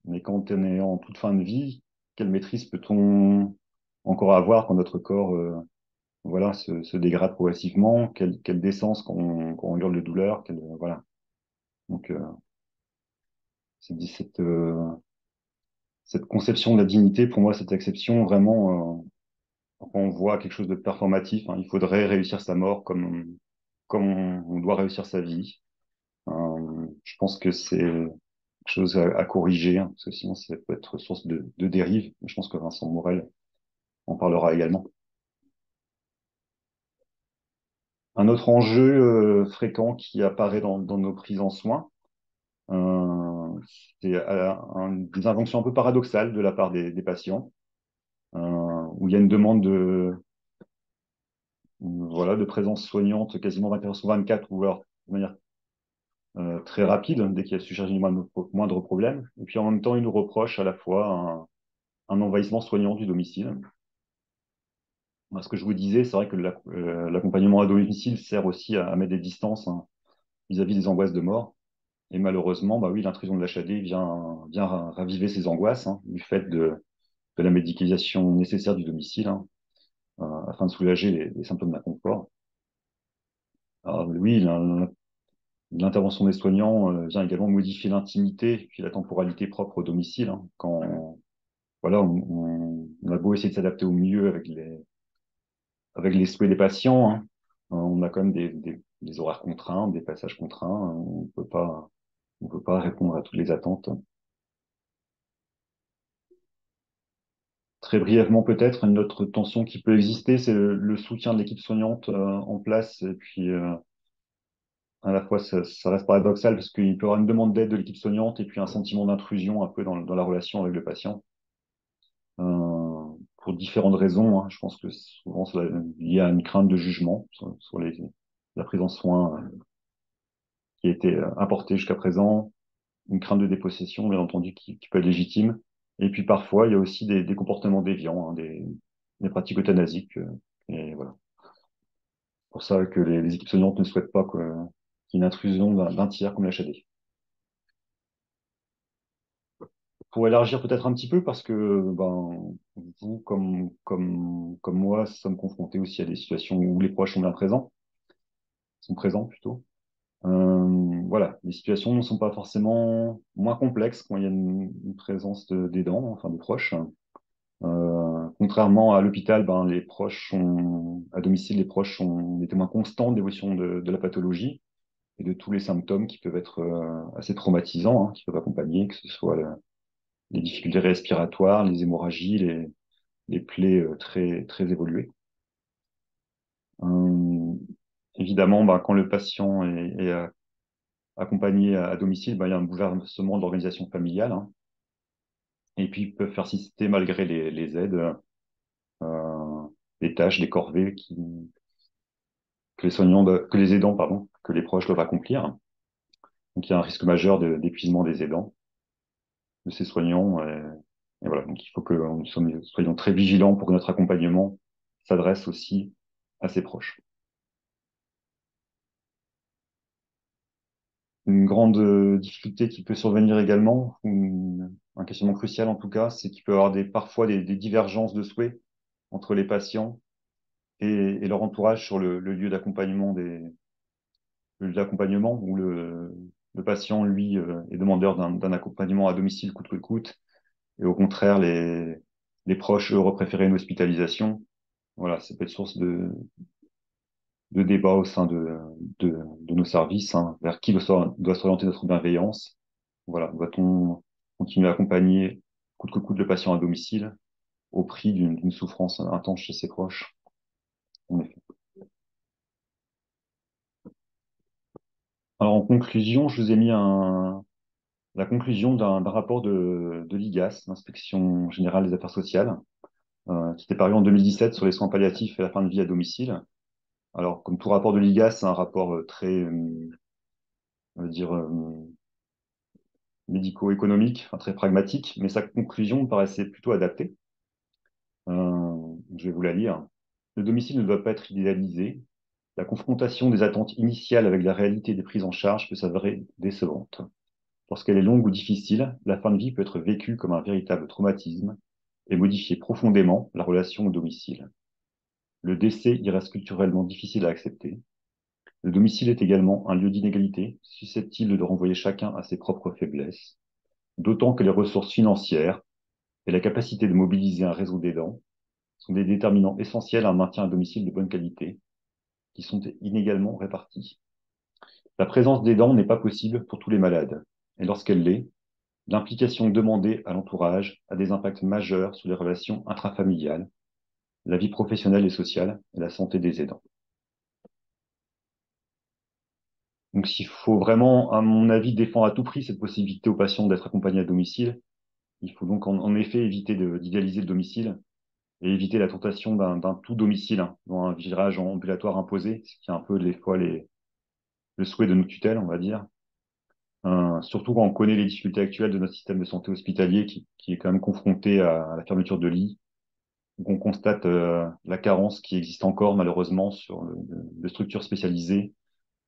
Mais quand on est en toute fin de vie, quelle maîtrise peut-on encore avoir quand notre corps voilà, se dégrade progressivement? Quelle décence quand on hurle de douleur? Voilà. Donc, cette conception de la dignité, pour moi, cette acception, vraiment, quand on voit quelque chose de performatif, hein, il faudrait réussir sa mort comme on doit réussir sa vie. Je pense que c'est quelque chose à corriger, hein, parce que sinon, ça peut être source de dérive. Je pense que Vincent Morel en parlera également. Un autre enjeu fréquent qui apparaît dans nos prises en soins, euh, c'est des injonctions un peu paradoxales de la part des patients, où il y a une demande voilà, de présence soignante quasiment 24 heures sur 24, ou alors de manière très rapide, dès qu'il y a surgit du moindre problème. Et puis en même temps, ils nous reprochent à la fois un envahissement soignant du domicile. Ce que je vous disais, c'est vrai que l'accompagnement à domicile sert aussi à mettre des distances, hein, vis-à-vis des angoisses de mort. Et malheureusement, bah oui, l'intrusion de l'HAD vient raviver ces angoisses, hein, du fait de la médicalisation nécessaire du domicile, hein, afin de soulager les symptômes d'inconfort. Alors oui, l'intervention des soignants vient également modifier l'intimité puis la temporalité propre au domicile, hein. Quand voilà, on a beau essayer de s'adapter au mieux avec les souhaits des patients, hein, on a quand même des horaires contraints, des passages contraints. On peut pas répondre à toutes les attentes. Très brièvement, peut-être, une autre tension qui peut exister, c'est le soutien de l'équipe soignante en place. Et puis, à la fois, ça reste paradoxal parce qu'il peut y avoir une demande d'aide de l'équipe soignante et puis un sentiment d'intrusion un peu dans la relation avec le patient. Pour différentes raisons, hein. Je pense que souvent, c'est lié à une crainte de jugement sur la prise en soin qui a été importée jusqu'à présent, une crainte de dépossession, bien entendu, qui peut être légitime. Et puis parfois, il y a aussi des comportements déviants, hein, des pratiques euthanasiques. Et voilà. Pour ça que les équipes soignantes ne souhaitent pas qu'il y ait une intrusion d'un tiers comme l'HAD. Pour élargir peut-être un petit peu, parce que ben, vous, comme moi, sommes confrontés aussi à des situations où les proches sont bien présents, sont présents plutôt. Voilà, les situations ne sont pas forcément moins complexes quand il y a une présence d'aidants, enfin de proches. Contrairement à l'hôpital, ben, les proches sont, à domicile, les proches sont des témoins constants d'évolution de la pathologie et de tous les symptômes qui peuvent être assez traumatisants, hein, qui peuvent accompagner, que ce soit les difficultés respiratoires, les hémorragies, les plaies très évoluées. Euh, Évidemment, ben, quand le patient est accompagné à domicile, ben, il y a un bouleversement de l'organisation familiale, hein, et puis ils peuvent persister malgré les aides, les tâches, les corvées que les aidants, pardon, que les proches doivent accomplir. Donc il y a un risque majeur d'épuisement des aidants, de ces soignants. Et voilà, donc il faut que nous soyons très vigilants pour que notre accompagnement s'adresse aussi à ses proches. Une grande difficulté qui peut survenir également, un questionnement crucial en tout cas, c'est qu'il peut y avoir parfois des divergences de souhaits entre les patients et leur entourage sur le lieu d'accompagnement le lieu d'accompagnement où le patient, lui, est demandeur d'un accompagnement à domicile coûte que coûte, et au contraire, les proches, eux, auraient préféré une hospitalisation. Voilà, ça peut être source de débat au sein de nos services, hein, vers qui doit s'orienter notre bienveillance. Voilà, doit-on continuer à accompagner coûte que coûte le patient à domicile au prix d'une souffrance intense chez ses proches? En effet. Alors, en conclusion, je vous ai mis la conclusion d'un rapport de l'IGAS, l'Inspection générale des affaires sociales, qui était paru en 2017 sur les soins palliatifs et la fin de vie à domicile. Alors, comme tout rapport de l'IGAS, c'est un rapport très, on va dire, médico-économique, enfin, très pragmatique, mais sa conclusion me paraissait plutôt adaptée. Je vais vous la lire. Le domicile ne doit pas être idéalisé. La confrontation des attentes initiales avec la réalité des prises en charge peut s'avérer décevante. Lorsqu'elle est longue ou difficile, la fin de vie peut être vécue comme un véritable traumatisme et modifier profondément la relation au domicile. Le décès y reste culturellement difficile à accepter. Le domicile est également un lieu d'inégalité, susceptible de renvoyer chacun à ses propres faiblesses, d'autant que les ressources financières et la capacité de mobiliser un réseau d'aidants sont des déterminants essentiels à un maintien à domicile de bonne qualité, qui sont inégalement répartis. La présence d'aidants n'est pas possible pour tous les malades, et lorsqu'elle l'est, l'implication demandée à l'entourage a des impacts majeurs sur les relations intrafamiliales, la vie professionnelle et sociale et la santé des aidants. Donc, s'il faut vraiment, à mon avis, défendre à tout prix cette possibilité aux patients d'être accompagnés à domicile, il faut donc en effet éviter d'idéaliser le domicile et éviter la tentation d'un tout domicile, hein, dans un virage ambulatoire imposé, ce qui est un peu des fois le souhait de nos tutelles, on va dire. Surtout quand on connaît les difficultés actuelles de notre système de santé hospitalier qui est quand même confronté à la fermeture de lits, où on constate la carence qui existe encore malheureusement sur de structures spécialisées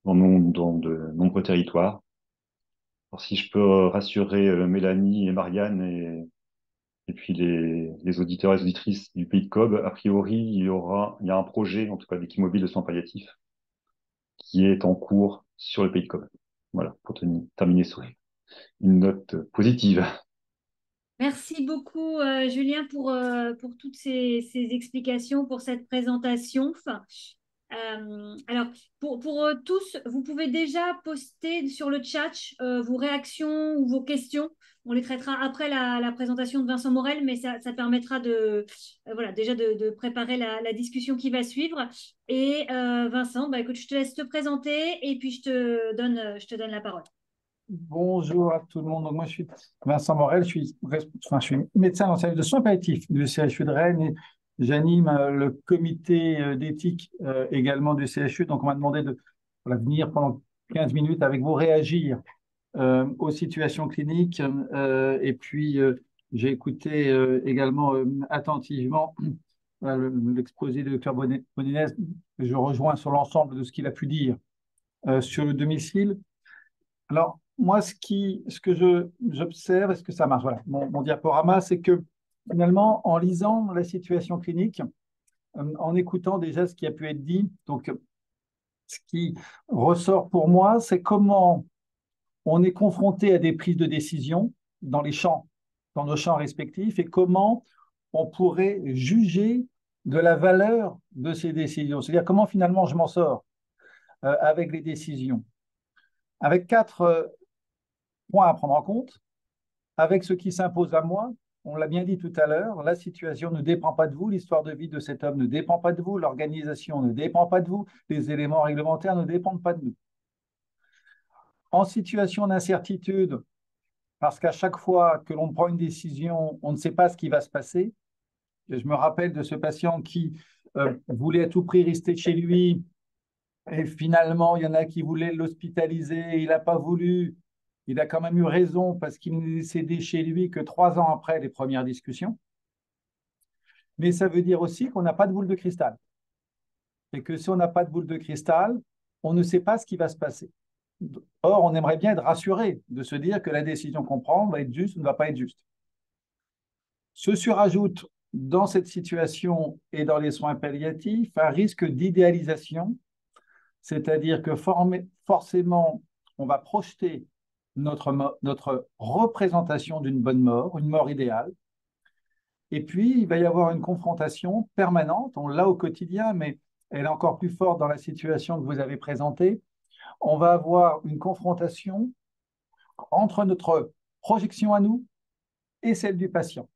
dans de nombreux territoires. Alors, si je peux rassurer Mélanie et Marianne et puis les auditeurs et les auditrices du Pays de Cobh, a priori, il y a un projet, en tout cas d'équipe mobile de soins palliatifs, qui est en cours sur le Pays de Cobh. Voilà, pour terminer sur une note positive.
Merci beaucoup, Julien, pour toutes ces explications, pour cette présentation. Alors, pour tous, vous pouvez déjà poster sur le chat vos réactions ou vos questions. On les traitera après la présentation de Vincent Morel, mais ça permettra voilà, déjà de préparer la discussion qui va suivre. Et Vincent, bah, écoute, je te laisse te présenter et puis je te donne la parole.
Bonjour à tout le monde. Donc, moi, je suis Vincent Morel, je suis médecin dans le service de soins palliatifs du CHU de Rennes et j'anime le comité d'éthique également du CHU. Donc, on m'a demandé de voilà, venir pendant 15 minutes avec vous réagir aux situations cliniques. Et puis, j'ai écouté également attentivement l'exposé de Dr Bonines. Je rejoins sur l'ensemble de ce qu'il a pu dire sur le domicile. Alors, moi, ce que j'observe, est-ce que ça marche? Voilà, mon diaporama, c'est que finalement, en lisant la situation clinique, en écoutant déjà ce qui a pu être dit, donc ce qui ressort pour moi, c'est comment on est confronté à des prises de décision dans les champs, dans nos champs respectifs, et comment on pourrait juger de la valeur de ces décisions. C'est-à-dire comment finalement je m'en sors avec les décisions. Avec 4 points à prendre en compte. Avec ce qui s'impose à moi, on l'a bien dit tout à l'heure, la situation ne dépend pas de vous, l'histoire de vie de cet homme ne dépend pas de vous, l'organisation ne dépend pas de vous, les éléments réglementaires ne dépendent pas de nous. En situation d'incertitude, parce qu'à chaque fois que l'on prend une décision, on ne sait pas ce qui va se passer. Je me rappelle de ce patient qui voulait à tout prix rester chez lui et finalement, il y en a qui voulaient l'hospitaliser, il n'a pas voulu. Il a quand même eu raison parce qu'il n'est décédé chez lui que 3 ans après les premières discussions. Mais ça veut dire aussi qu'on n'a pas de boule de cristal. Et que si on n'a pas de boule de cristal, on ne sait pas ce qui va se passer. Or, on aimerait bien être rassuré de se dire que la décision qu'on prend va être juste ou ne va pas être juste. Se surajoute dans cette situation et dans les soins palliatifs un risque d'idéalisation, c'est-à-dire que forcément, on va projeter notre représentation d'une bonne mort, une mort idéale. Et puis, il va y avoir une confrontation permanente, on l'a au quotidien, mais elle est encore plus forte dans la situation que vous avez présentée. On va avoir une confrontation entre notre projection à nous et celle du patient.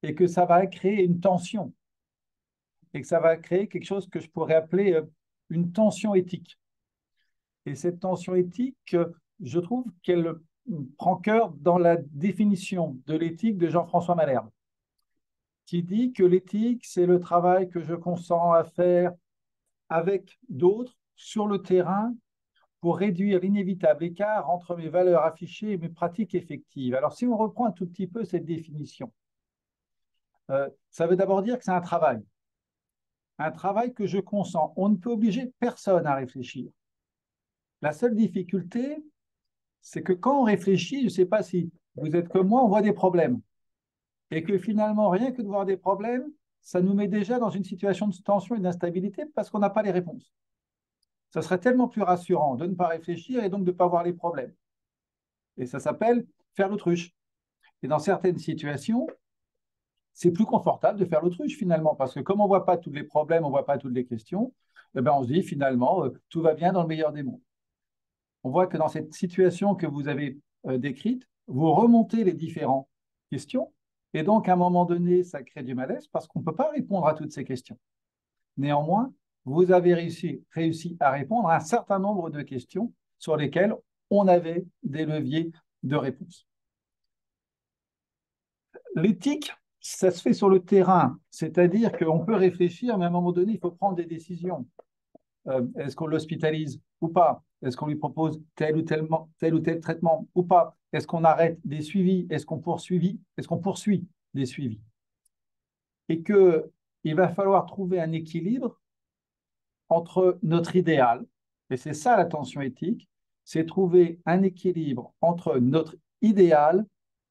Et que ça va créer une tension. Et que ça va créer quelque chose que je pourrais appeler une tension éthique. Et cette tension éthique, je trouve qu'elle prend cœur dans la définition de l'éthique de Jean-François Malherbe, qui dit que l'éthique, c'est le travail que je consens à faire avec d'autres sur le terrain pour réduire l'inévitable écart entre mes valeurs affichées et mes pratiques effectives. Alors, si on reprend un tout petit peu cette définition, ça veut d'abord dire que c'est un travail que je consens. On ne peut obliger personne à réfléchir. La seule difficulté, c'est que quand on réfléchit, je ne sais pas si vous êtes comme moi, on voit des problèmes. Et que finalement, rien que de voir des problèmes, ça nous met déjà dans une situation de tension et d'instabilité parce qu'on n'a pas les réponses. Ça serait tellement plus rassurant de ne pas réfléchir et donc de ne pas voir les problèmes. Et ça s'appelle faire l'autruche. Et dans certaines situations, c'est plus confortable de faire l'autruche finalement, parce que comme on ne voit pas tous les problèmes, on ne voit pas toutes les questions, eh ben on se dit finalement, tout va bien dans le meilleur des mondes. On voit que dans cette situation que vous avez décrite, vous remontez les différentes questions, et donc à un moment donné, ça crée du malaise parce qu'on ne peut pas répondre à toutes ces questions. Néanmoins, vous avez réussi à répondre à un certain nombre de questions sur lesquelles on avait des leviers de réponse. L'éthique, ça se fait sur le terrain, c'est-à-dire qu'on peut réfléchir, mais à un moment donné, il faut prendre des décisions. Est-ce qu'on l'hospitalise ou pas? Est-ce qu'on lui propose tel ou tel traitement ou pas? Est-ce qu'on arrête des suivis? Est-ce qu'on poursuit des suivis? Et qu'il va falloir trouver un équilibre entre notre idéal, et c'est ça la tension éthique, c'est trouver un équilibre entre notre idéal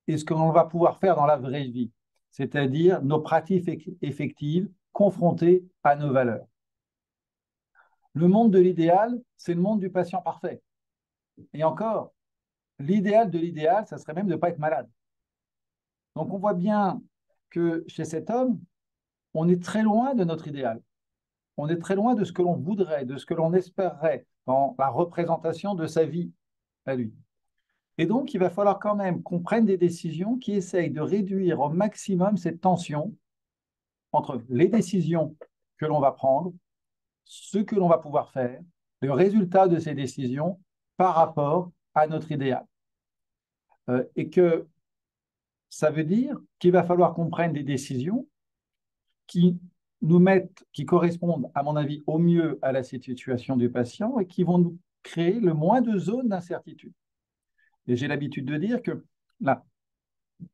et ce que l'on va pouvoir faire dans la vraie vie, c'est-à-dire nos pratiques effectives confrontées à nos valeurs. Le monde de l'idéal, c'est le monde du patient parfait. Et encore, l'idéal de l'idéal, ça serait même de ne pas être malade. Donc on voit bien que chez cet homme, on est très loin de notre idéal. On est très loin de ce que l'on voudrait, de ce que l'on espérerait dans la représentation de sa vie à lui. Et donc, il va falloir quand même qu'on prenne des décisions qui essayent de réduire au maximum cette tension entre les décisions que l'on va prendre, ce que l'on va pouvoir faire, le résultat de ces décisions par rapport à notre idéal. Et que ça veut dire qu'il va falloir qu'on prenne des décisions qui nous mettent, qui correspondent, à mon avis, au mieux à la situation du patient et qui vont nous créer le moins de zones d'incertitude. Et j'ai l'habitude de dire que la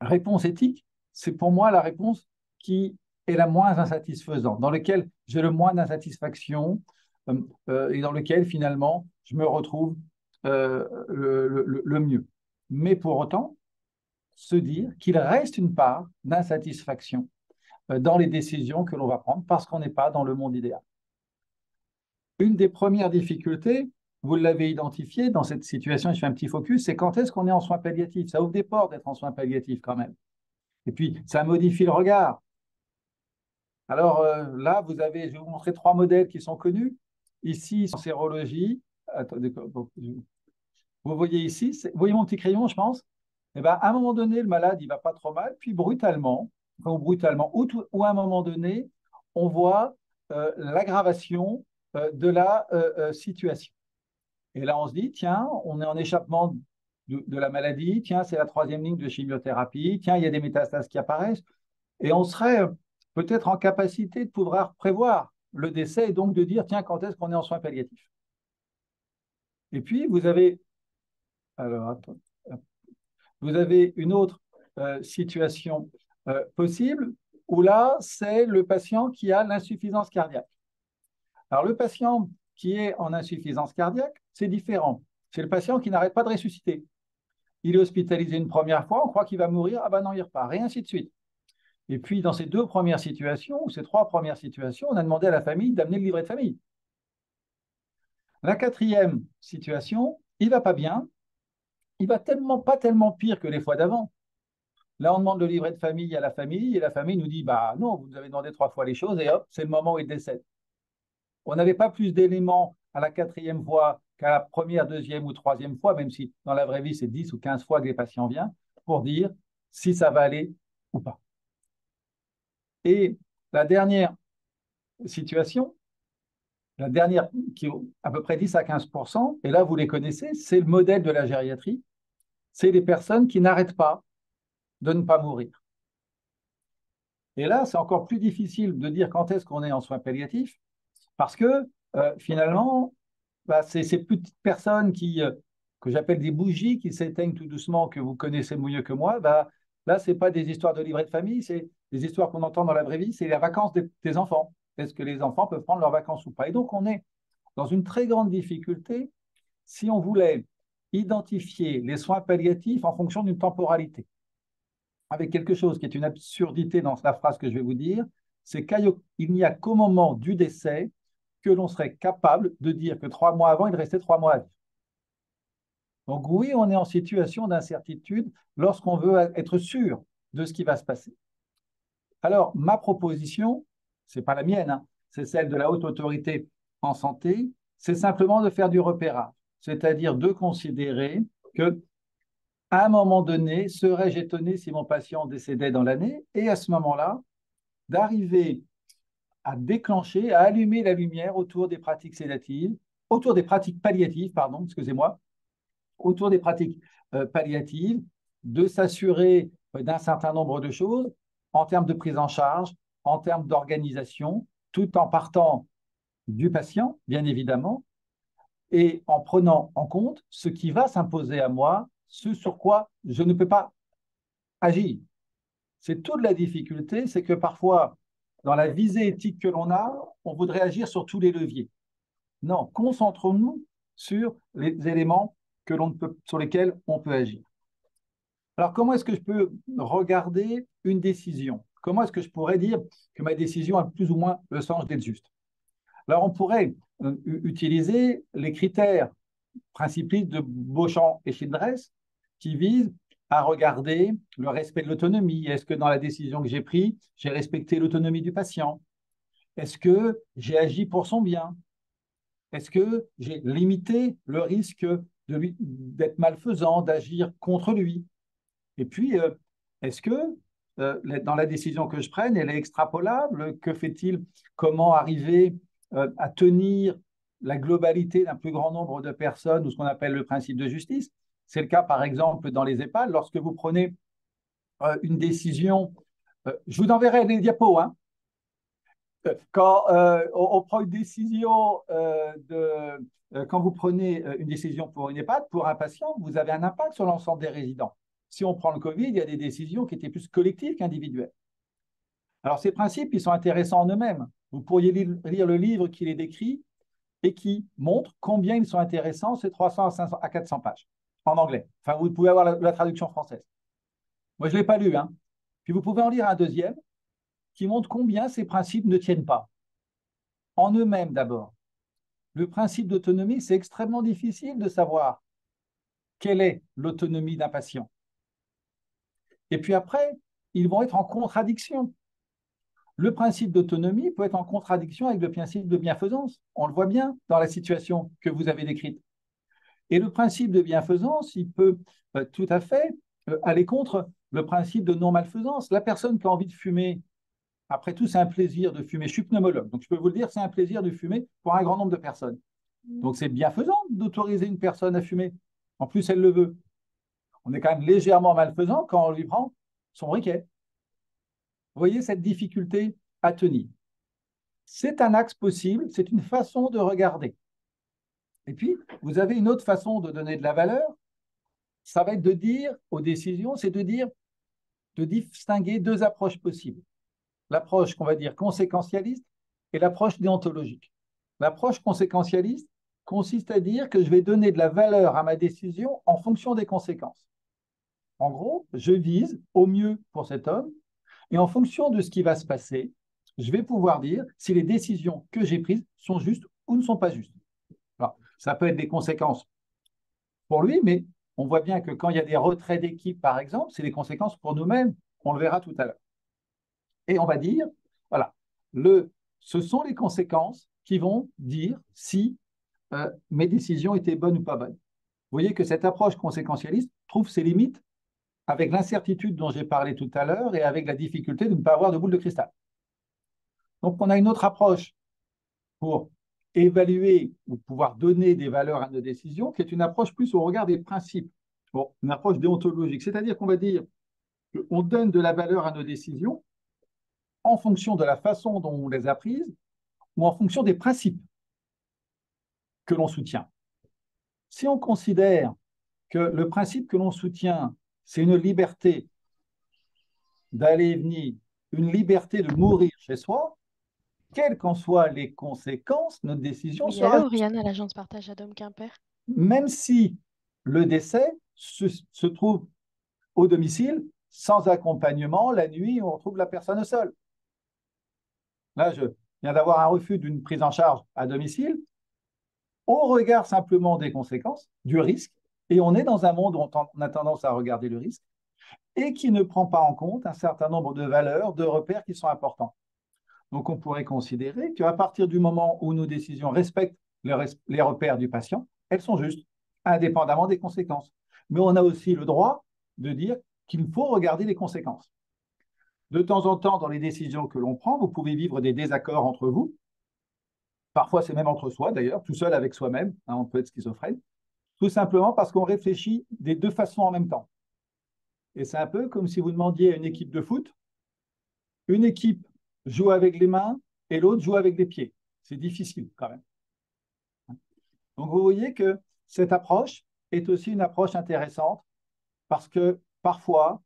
réponse éthique, c'est pour moi la réponse qui est la moins insatisfaisante, dans laquelle j'ai le moins d'insatisfaction et dans lequel finalement je me retrouve le mieux. Mais pour autant, se dire qu'il reste une part d'insatisfaction dans les décisions que l'on va prendre parce qu'on n'est pas dans le monde idéal. Une des premières difficultés, vous l'avez identifié dans cette situation, je fais un petit focus, c'est quand est-ce qu'on est en soins palliatifs. Ça ouvre des portes d'être en soins palliatifs quand même. Et puis, ça modifie le regard. Alors là, je vais vous montrer 3 modèles qui sont connus. Ici, en sérologie, attendez, vous voyez ici, vous voyez mon petit crayon, je pense. Eh ben, à un moment donné, le malade, il ne va pas trop mal, puis brutalement, ou à un moment donné, on voit l'aggravation de la situation. Et là, on se dit, tiens, on est en échappement de la maladie, tiens, c'est la 3e ligne de chimiothérapie, tiens, il y a des métastases qui apparaissent, et on serait peut-être en capacité de pouvoir prévoir le décès et donc de dire, tiens, quand est-ce qu'on est en soins palliatifs? Et puis, vous avez une autre situation possible où là, c'est le patient qui a l'insuffisance cardiaque. Alors, le patient qui est en insuffisance cardiaque, c'est différent. C'est le patient qui n'arrête pas de ressusciter. Il est hospitalisé une première fois, on croit qu'il va mourir, ah ben non, il repart, et ainsi de suite. Et puis, dans ces 2 premières situations, ou ces 3 premières situations, on a demandé à la famille d'amener le livret de famille. La 4e situation, il ne va pas bien, il va pas tellement pire que les fois d'avant. Là, on demande le livret de famille à la famille, et la famille nous dit, bah non, vous nous avez demandé 3 fois les choses, et hop, c'est le moment où il décède. On n'avait pas plus d'éléments à la 4e fois qu'à la 1re, 2e ou 3e fois, même si dans la vraie vie, c'est 10 ou 15 fois que les patients viennent, pour dire si ça va aller ou pas. Et la dernière situation, la dernière qui est à peu près 10 à 15%, et là vous les connaissez, c'est le modèle de la gériatrie, c'est les personnes qui n'arrêtent pas de ne pas mourir. Et là, c'est encore plus difficile de dire quand est-ce qu'on est en soins palliatifs, parce que finalement, c'est ces petites personnes que j'appelle des bougies qui s'éteignent tout doucement, que vous connaissez mieux que moi, là, ce n'est pas des histoires de livret de famille, c'est des histoires qu'on entend dans la vraie vie, c'est les vacances des enfants. Est-ce que les enfants peuvent prendre leurs vacances ou pas? Et donc, on est dans une très grande difficulté si on voulait identifier les soins palliatifs en fonction d'une temporalité. Avec quelque chose qui est une absurdité dans la phrase que je vais vous dire, c'est qu'il n'y a qu'au moment du décès que l'on serait capable de dire que 3 mois avant, il restait 3 mois à vivre. Donc oui, on est en situation d'incertitude lorsqu'on veut être sûr de ce qui va se passer. Alors, ma proposition, ce n'est pas la mienne, hein, c'est celle de la haute autorité en santé, c'est simplement de faire du repérage, c'est-à-dire de considérer que à un moment donné, serais-je étonné si mon patient décédait dans l'année, et à ce moment-là, d'arriver à déclencher, à allumer la lumière autour des pratiques sédatives, autour des pratiques palliatives, pardon, excusez-moi, autour des pratiques palliatives, de s'assurer d'un certain nombre de choses en termes de prise en charge, en termes d'organisation, tout en partant du patient, bien évidemment, et en prenant en compte ce qui va s'imposer à moi, ce sur quoi je ne peux pas agir. C'est toute la difficulté, c'est que parfois, dans la visée éthique que l'on a, on voudrait agir sur tous les leviers. Non, concentrons-nous sur les éléments sur lesquels on peut agir. Alors, comment est-ce que je peux regarder une décision? Comment est-ce que je pourrais dire que ma décision a plus ou moins le sens d'être juste? Alors, on pourrait utiliser les critères principiste de Beauchamp et Childress, qui vise à regarder le respect de l'autonomie. Est-ce que dans la décision que j'ai prise, j'ai respecté l'autonomie du patient? Est-ce que j'ai agi pour son bien? Est-ce que j'ai limité le risque d'être malfaisant, d'agir contre lui? Et puis, est-ce que dans la décision que je prenne, elle est extrapolable? Que fait-il? Comment arriver à tenir la globalité d'un plus grand nombre de personnes, ou ce qu'on appelle le principe de justice? C'est le cas, par exemple, dans les EHPAD, lorsque vous prenez une décision. Je vous enverrai les diapos, hein. Quand on prend une décision quand vous prenez une décision pour une EHPAD, pour un patient, vous avez un impact sur l'ensemble des résidents. Si on prend le Covid, il y a des décisions qui étaient plus collectives qu'individuelles. Alors, ces principes, ils sont intéressants en eux-mêmes. Vous pourriez lire le livre qui les décrit et qui montre combien ils sont intéressants, ces 300 à 400 pages en anglais. Enfin, vous pouvez avoir la traduction française. Moi, je ne l'ai pas lu, hein. Puis vous pouvez en lire un deuxième qui montre combien ces principes ne tiennent pas. En eux-mêmes d'abord. Le principe d'autonomie, c'est extrêmement difficile de savoir quelle est l'autonomie d'un patient. Et puis après, ils vont être en contradiction. Le principe d'autonomie peut être en contradiction avec le principe de bienfaisance. On le voit bien dans la situation que vous avez décrite. Et le principe de bienfaisance, il peut tout à fait aller contre le principe de non-malfaisance. La personne qui a envie de fumer, après tout, c'est un plaisir de fumer. Je suis pneumologue, donc je peux vous le dire, c'est un plaisir de fumer pour un grand nombre de personnes. Donc c'est bienfaisant d'autoriser une personne à fumer. En plus, elle le veut. On est quand même légèrement malfaisant quand on lui prend son briquet. Vous voyez cette difficulté à tenir. C'est un axe possible, c'est une façon de regarder. Et puis, vous avez une autre façon de donner de la valeur. Ça va être de dire aux décisions, c'est de distinguer deux approches possibles. L'approche qu'on va dire conséquentialiste et l'approche déontologique. L'approche conséquentialiste consiste à dire que je vais donner de la valeur à ma décision en fonction des conséquences. En gros, je vise au mieux pour cet homme et en fonction de ce qui va se passer, je vais pouvoir dire si les décisions que j'ai prises sont justes ou ne sont pas justes. Alors, ça peut être des conséquences pour lui, mais on voit bien que quand il y a des retraits d'équipe, par exemple, c'est des conséquences pour nous-mêmes. On le verra tout à l'heure. Et on va dire, voilà, ce sont les conséquences qui vont dire si mes décisions étaient bonnes ou pas bonnes. Vous voyez que cette approche conséquentialiste trouve ses limites avec l'incertitude dont j'ai parlé tout à l'heure et avec la difficulté de ne pas avoir de boule de cristal. Donc, on a une autre approche pour évaluer ou pouvoir donner des valeurs à nos décisions, qui est une approche plus au regard des principes. Bon, une approche déontologique, c'est-à-dire qu'on va dire qu'on donne de la valeur à nos décisions en fonction de la façon dont on les a prises ou en fonction des principes que l'on soutient. Si on considère que le principe que l'on soutient, c'est une liberté d'aller et venir, une liberté de mourir chez soi, quelles qu'en soient les conséquences, notre décision
Oui,
sera
allô, Oriane à l'agence partage à Dom-Quimper.
même si le décès se trouve au domicile, sans accompagnement, la nuit, on retrouve la personne seule. Là, je viens d'avoir un refus d'une prise en charge à domicile, au regard simplement des conséquences, du risque, et on est dans un monde où on a tendance à regarder le risque, et qui ne prend pas en compte un certain nombre de valeurs, de repères qui sont importants. Donc, on pourrait considérer qu'à partir du moment où nos décisions respectent les repères du patient, elles sont justes, indépendamment des conséquences. Mais on a aussi le droit de dire qu'il faut regarder les conséquences. De temps en temps, dans les décisions que l'on prend, vous pouvez vivre des désaccords entre vous. Parfois, c'est même entre soi, d'ailleurs, tout seul avec soi-même. Hein, on peut être schizophrène. Tout simplement parce qu'on réfléchit des deux façons en même temps. Et c'est un peu comme si vous demandiez à une équipe de foot, une équipe joue avec les mains et l'autre joue avec les pieds. C'est difficile quand même. Donc vous voyez que cette approche est aussi une approche intéressante parce que parfois,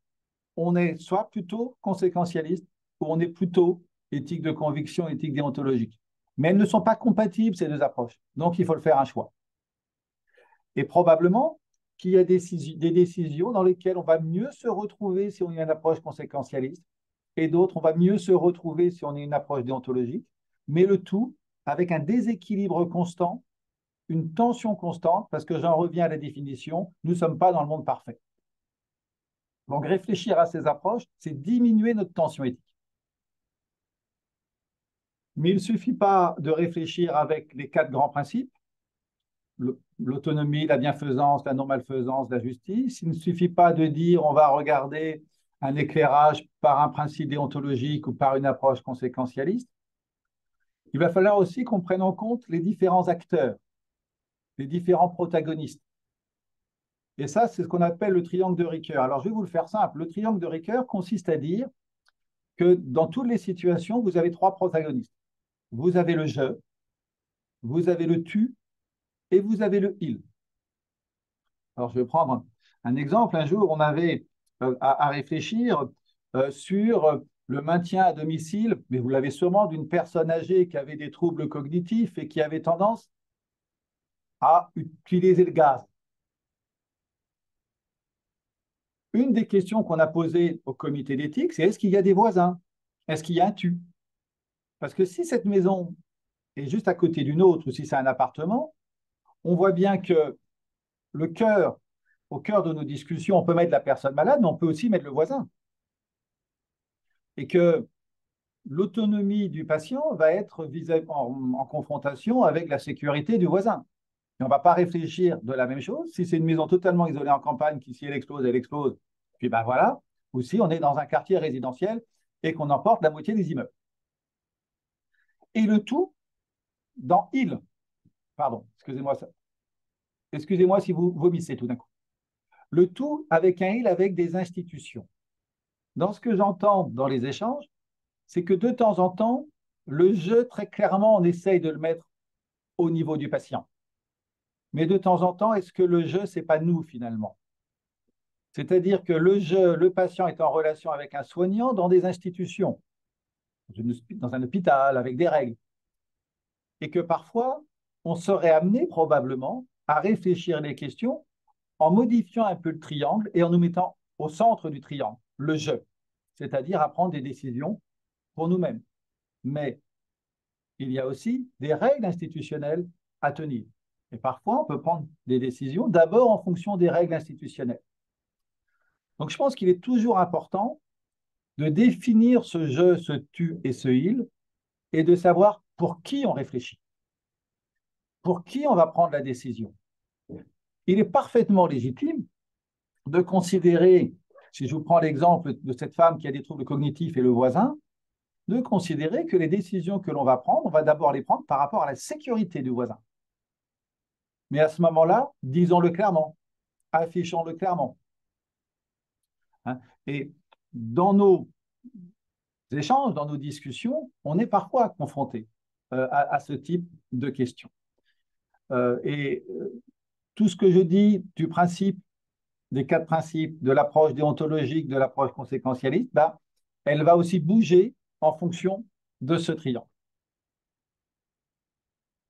on est soit plutôt conséquentialiste ou on est plutôt éthique de conviction, éthique déontologique. Mais elles ne sont pas compatibles, ces deux approches. Donc il faut faire un choix. Et probablement qu'il y a des décisions dans lesquelles on va mieux se retrouver si on a une approche conséquentialiste et d'autres, on va mieux se retrouver si on a une approche déontologique, mais le tout avec un déséquilibre constant une tension constante, parce que j'en reviens à la définition, nous ne sommes pas dans le monde parfait. Donc réfléchir à ces approches, c'est diminuer notre tension éthique. Mais il ne suffit pas de réfléchir avec les 4 grands principes, l'autonomie, la bienfaisance, la non-malfaisance, la justice. Il ne suffit pas de dire on va regarder un éclairage par un principe déontologique ou par une approche conséquentialiste. Il va falloir aussi qu'on prenne en compte les différents acteurs, les différents protagonistes. Et ça, c'est ce qu'on appelle le triangle de Ricoeur. Alors, je vais vous le faire simple. Le triangle de Ricoeur consiste à dire que dans toutes les situations, vous avez 3 protagonistes. Vous avez le je, vous avez le tu et vous avez le il. Alors, je vais prendre un exemple. Un jour, on avait à réfléchir sur le maintien à domicile, mais vous l'avez sûrement, d'une personne âgée qui avait des troubles cognitifs et qui avait tendance à utiliser le gaz. Une des questions qu'on a posées au comité d'éthique, c'est est-ce qu'il y a des voisins? Est-ce qu'il y a un tu? Parce que si cette maison est juste à côté d'une autre, ou si c'est un appartement, on voit bien que au cœur de nos discussions, on peut mettre la personne malade, mais on peut aussi mettre le voisin. Et que l'autonomie du patient va être en confrontation avec la sécurité du voisin. Et on ne va pas réfléchir de la même chose. Si c'est une maison totalement isolée en campagne, qui si elle explose, puis ben voilà. Ou si on est dans un quartier résidentiel et qu'on emporte la moitié des immeubles. Et le tout dans il. Pardon, excusez-moi si vous vomissez tout d'un coup. Le tout avec un il, avec des institutions. Dans ce que j'entends dans les échanges, c'est que de temps en temps, le je, très clairement, on essaye de le mettre au niveau du patient. Mais de temps en temps, est-ce que le je, ce n'est pas nous finalement? C'est-à-dire que le patient est en relation avec un soignant dans des institutions, dans un hôpital, avec des règles. Et que parfois, on serait amené probablement à réfléchir les questions en modifiant un peu le triangle et en nous mettant au centre du triangle, le je, c'est-à-dire à prendre des décisions pour nous-mêmes. Mais il y a aussi des règles institutionnelles à tenir. Et parfois, on peut prendre des décisions d'abord en fonction des règles institutionnelles. Donc, je pense qu'il est toujours important de définir ce je, ce tu et ce il, et de savoir pour qui on réfléchit, pour qui on va prendre la décision. Il est parfaitement légitime de considérer, si je vous prends l'exemple de cette femme qui a des troubles cognitifs et le voisin, de considérer que les décisions que l'on va prendre, on va d'abord les prendre par rapport à la sécurité du voisin. Mais à ce moment-là, disons-le clairement, affichons-le clairement. Et dans nos échanges, dans nos discussions, on est parfois confronté à ce type de questions. Tout ce que je dis du principe, des 4 principes, de l'approche déontologique, de l'approche conséquentialiste, elle va aussi bouger en fonction de ce triangle.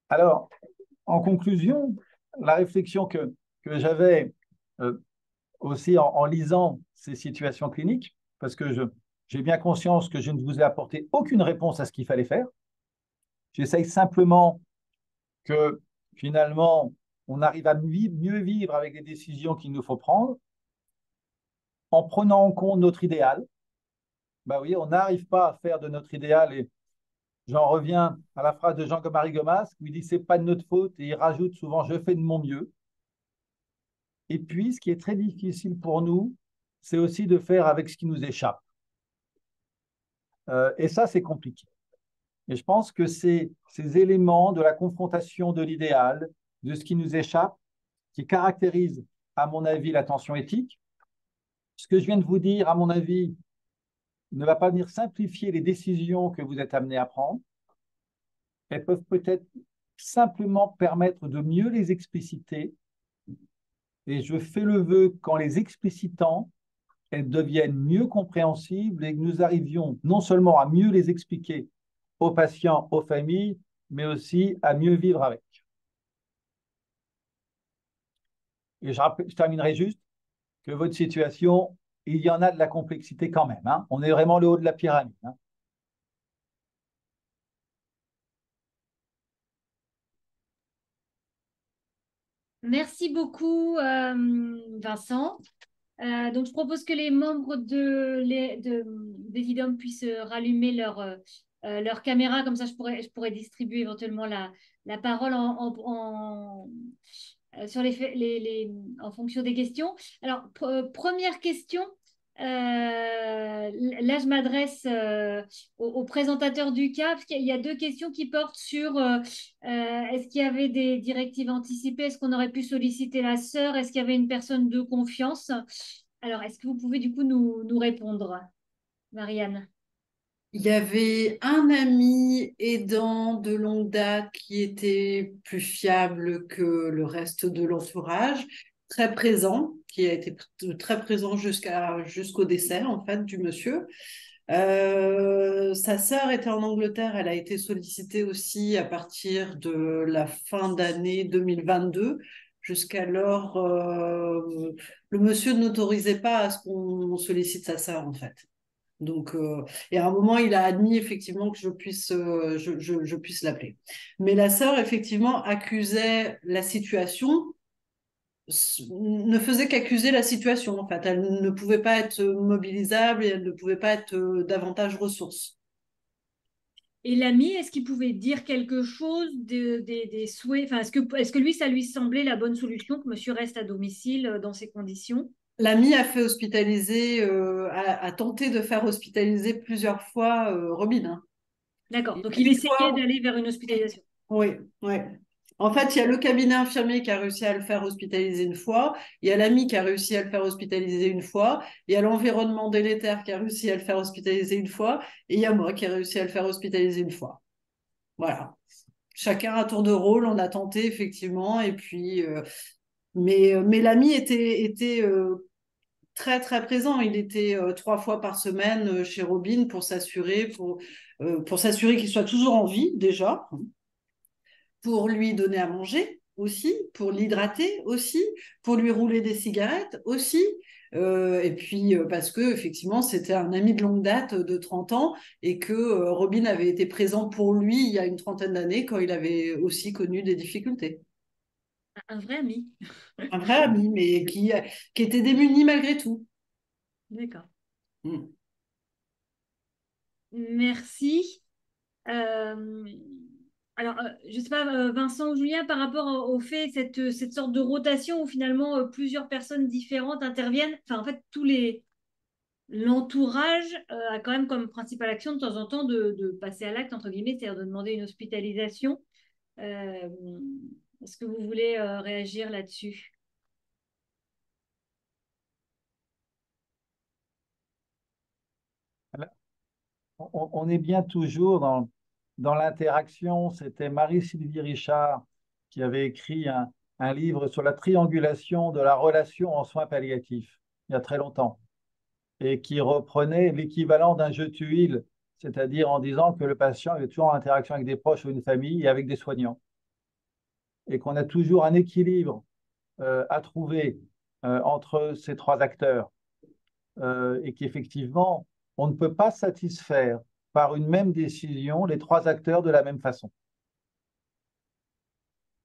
Alors, en conclusion, la réflexion que j'avais aussi en lisant ces situations cliniques, parce que j'ai bien conscience que je ne vous ai apporté aucune réponse à ce qu'il fallait faire. J'essaye simplement que finalement, on arrive à mieux vivre avec les décisions qu'il nous faut prendre en prenant en compte notre idéal. Oui, on n'arrive pas à faire de notre idéal, et j'en reviens à la phrase de Jean-Marie Gomas, où il dit « c'est pas de notre faute », et il rajoute souvent « je fais de mon mieux ». Et puis, ce qui est très difficile pour nous, c'est aussi de faire avec ce qui nous échappe. Et ça, c'est compliqué. Et je pense que c'est ces éléments de la confrontation de l'idéal, de ce qui nous échappe, qui caractérisent, à mon avis, la tension éthique. Ce que je viens de vous dire, à mon avis, ne va pas venir simplifier les décisions que vous êtes amenés à prendre. Elles peuvent peut-être simplement permettre de mieux les expliciter. Et je fais le vœu qu'en les explicitant, elles deviennent mieux compréhensibles et que nous arrivions non seulement à mieux les expliquer aux patients, aux familles, mais aussi à mieux vivre avec. Et je terminerai juste que votre situation, il y en a de la complexité quand même. On est vraiment le haut de la pyramide.
Merci beaucoup, Vincent. Donc, je propose que les membres d'Evidom puissent rallumer leur caméra. Comme ça, je pourrais distribuer éventuellement la parole sur en fonction des questions. Alors, première question. Là, je m'adresse au présentateur du CAP, parce qu'il y a deux questions qui portent sur est-ce qu'il y avait des directives anticipées? Est-ce qu'on aurait pu solliciter la sœur? Est-ce qu'il y avait une personne de confiance? Alors, est-ce que vous pouvez du coup nous répondre, Marianne?
Il y avait un ami aidant de longue date qui était plus fiable que le reste de l'entourage, très présent, qui a été très présent jusqu'au décès en fait du monsieur. Sa sœur était en Angleterre, elle a été sollicitée aussi à partir de la fin d'année 2022. Jusqu'alors, le monsieur n'autorisait pas à ce qu'on sollicite sa sœur en fait. Donc, et à un moment, il a admis effectivement que je puisse l'appeler. Mais la sœur, effectivement, accusait la situation, ne faisait qu'accuser la situation, en fait. Elle ne pouvait pas être mobilisable et elle ne pouvait pas être davantage ressource.
Et l'ami, est-ce qu'il pouvait dire quelque chose des souhaits? Enfin, est-ce que lui, ça lui semblait la bonne solution que monsieur reste à domicile dans ces conditions?
L'ami a fait hospitaliser, a tenté de faire hospitaliser plusieurs fois Robin. Hein.
D'accord.
Il
Donc,
a
il
une
essayait
fois-
d'aller vers une hospitalisation.
Oui, oui. En fait, il y a le cabinet infirmier qui a réussi à le faire hospitaliser une fois, il y a l'ami qui a réussi à le faire hospitaliser une fois, il y a l'environnement délétère qui a réussi à le faire hospitaliser une fois, et il y a moi qui ai réussi à le faire hospitaliser une fois. Voilà. Chacun à tour de rôle, on a tenté effectivement, et puis, mais l'ami était très très présent. Il était 3 fois par semaine chez Robin pour s'assurer qu'il soit toujours en vie déjà, pour lui donner à manger aussi, pour l'hydrater aussi, pour lui rouler des cigarettes aussi. Et puis parce que effectivement c'était un ami de longue date de 30 ans et que Robin avait été présent pour lui il y a une trentaine d'années quand il avait aussi connu des difficultés.
Un vrai ami.
Un vrai ami, mais qui était démuni malgré tout.
D'accord.
Mm.
Merci. Euh, alors, je ne sais pas, Vincent ou Julien, par rapport au fait, cette sorte de rotation où finalement plusieurs personnes différentes interviennent, enfin, en fait, l'entourage a quand même comme principale action de temps en temps de passer à l'acte, entre guillemets, c'est-à-dire de demander une hospitalisation. Euh, Est-ce que vous voulez réagir là-dessus?
On est bien toujours dans l'interaction. C'était Marie-Sylvie Richard qui avait écrit un livre sur la triangulation de la relation en soins palliatifs, il y a très longtemps, et qui reprenait l'équivalent d'un jeu tuile, c'est-à-dire en disant que le patient est toujours en interaction avec des proches ou une famille et avec des soignants, et qu'on a toujours un équilibre à trouver entre ces trois acteurs, et qu'effectivement, on ne peut pas satisfaire par une même décision les trois acteurs de la même façon.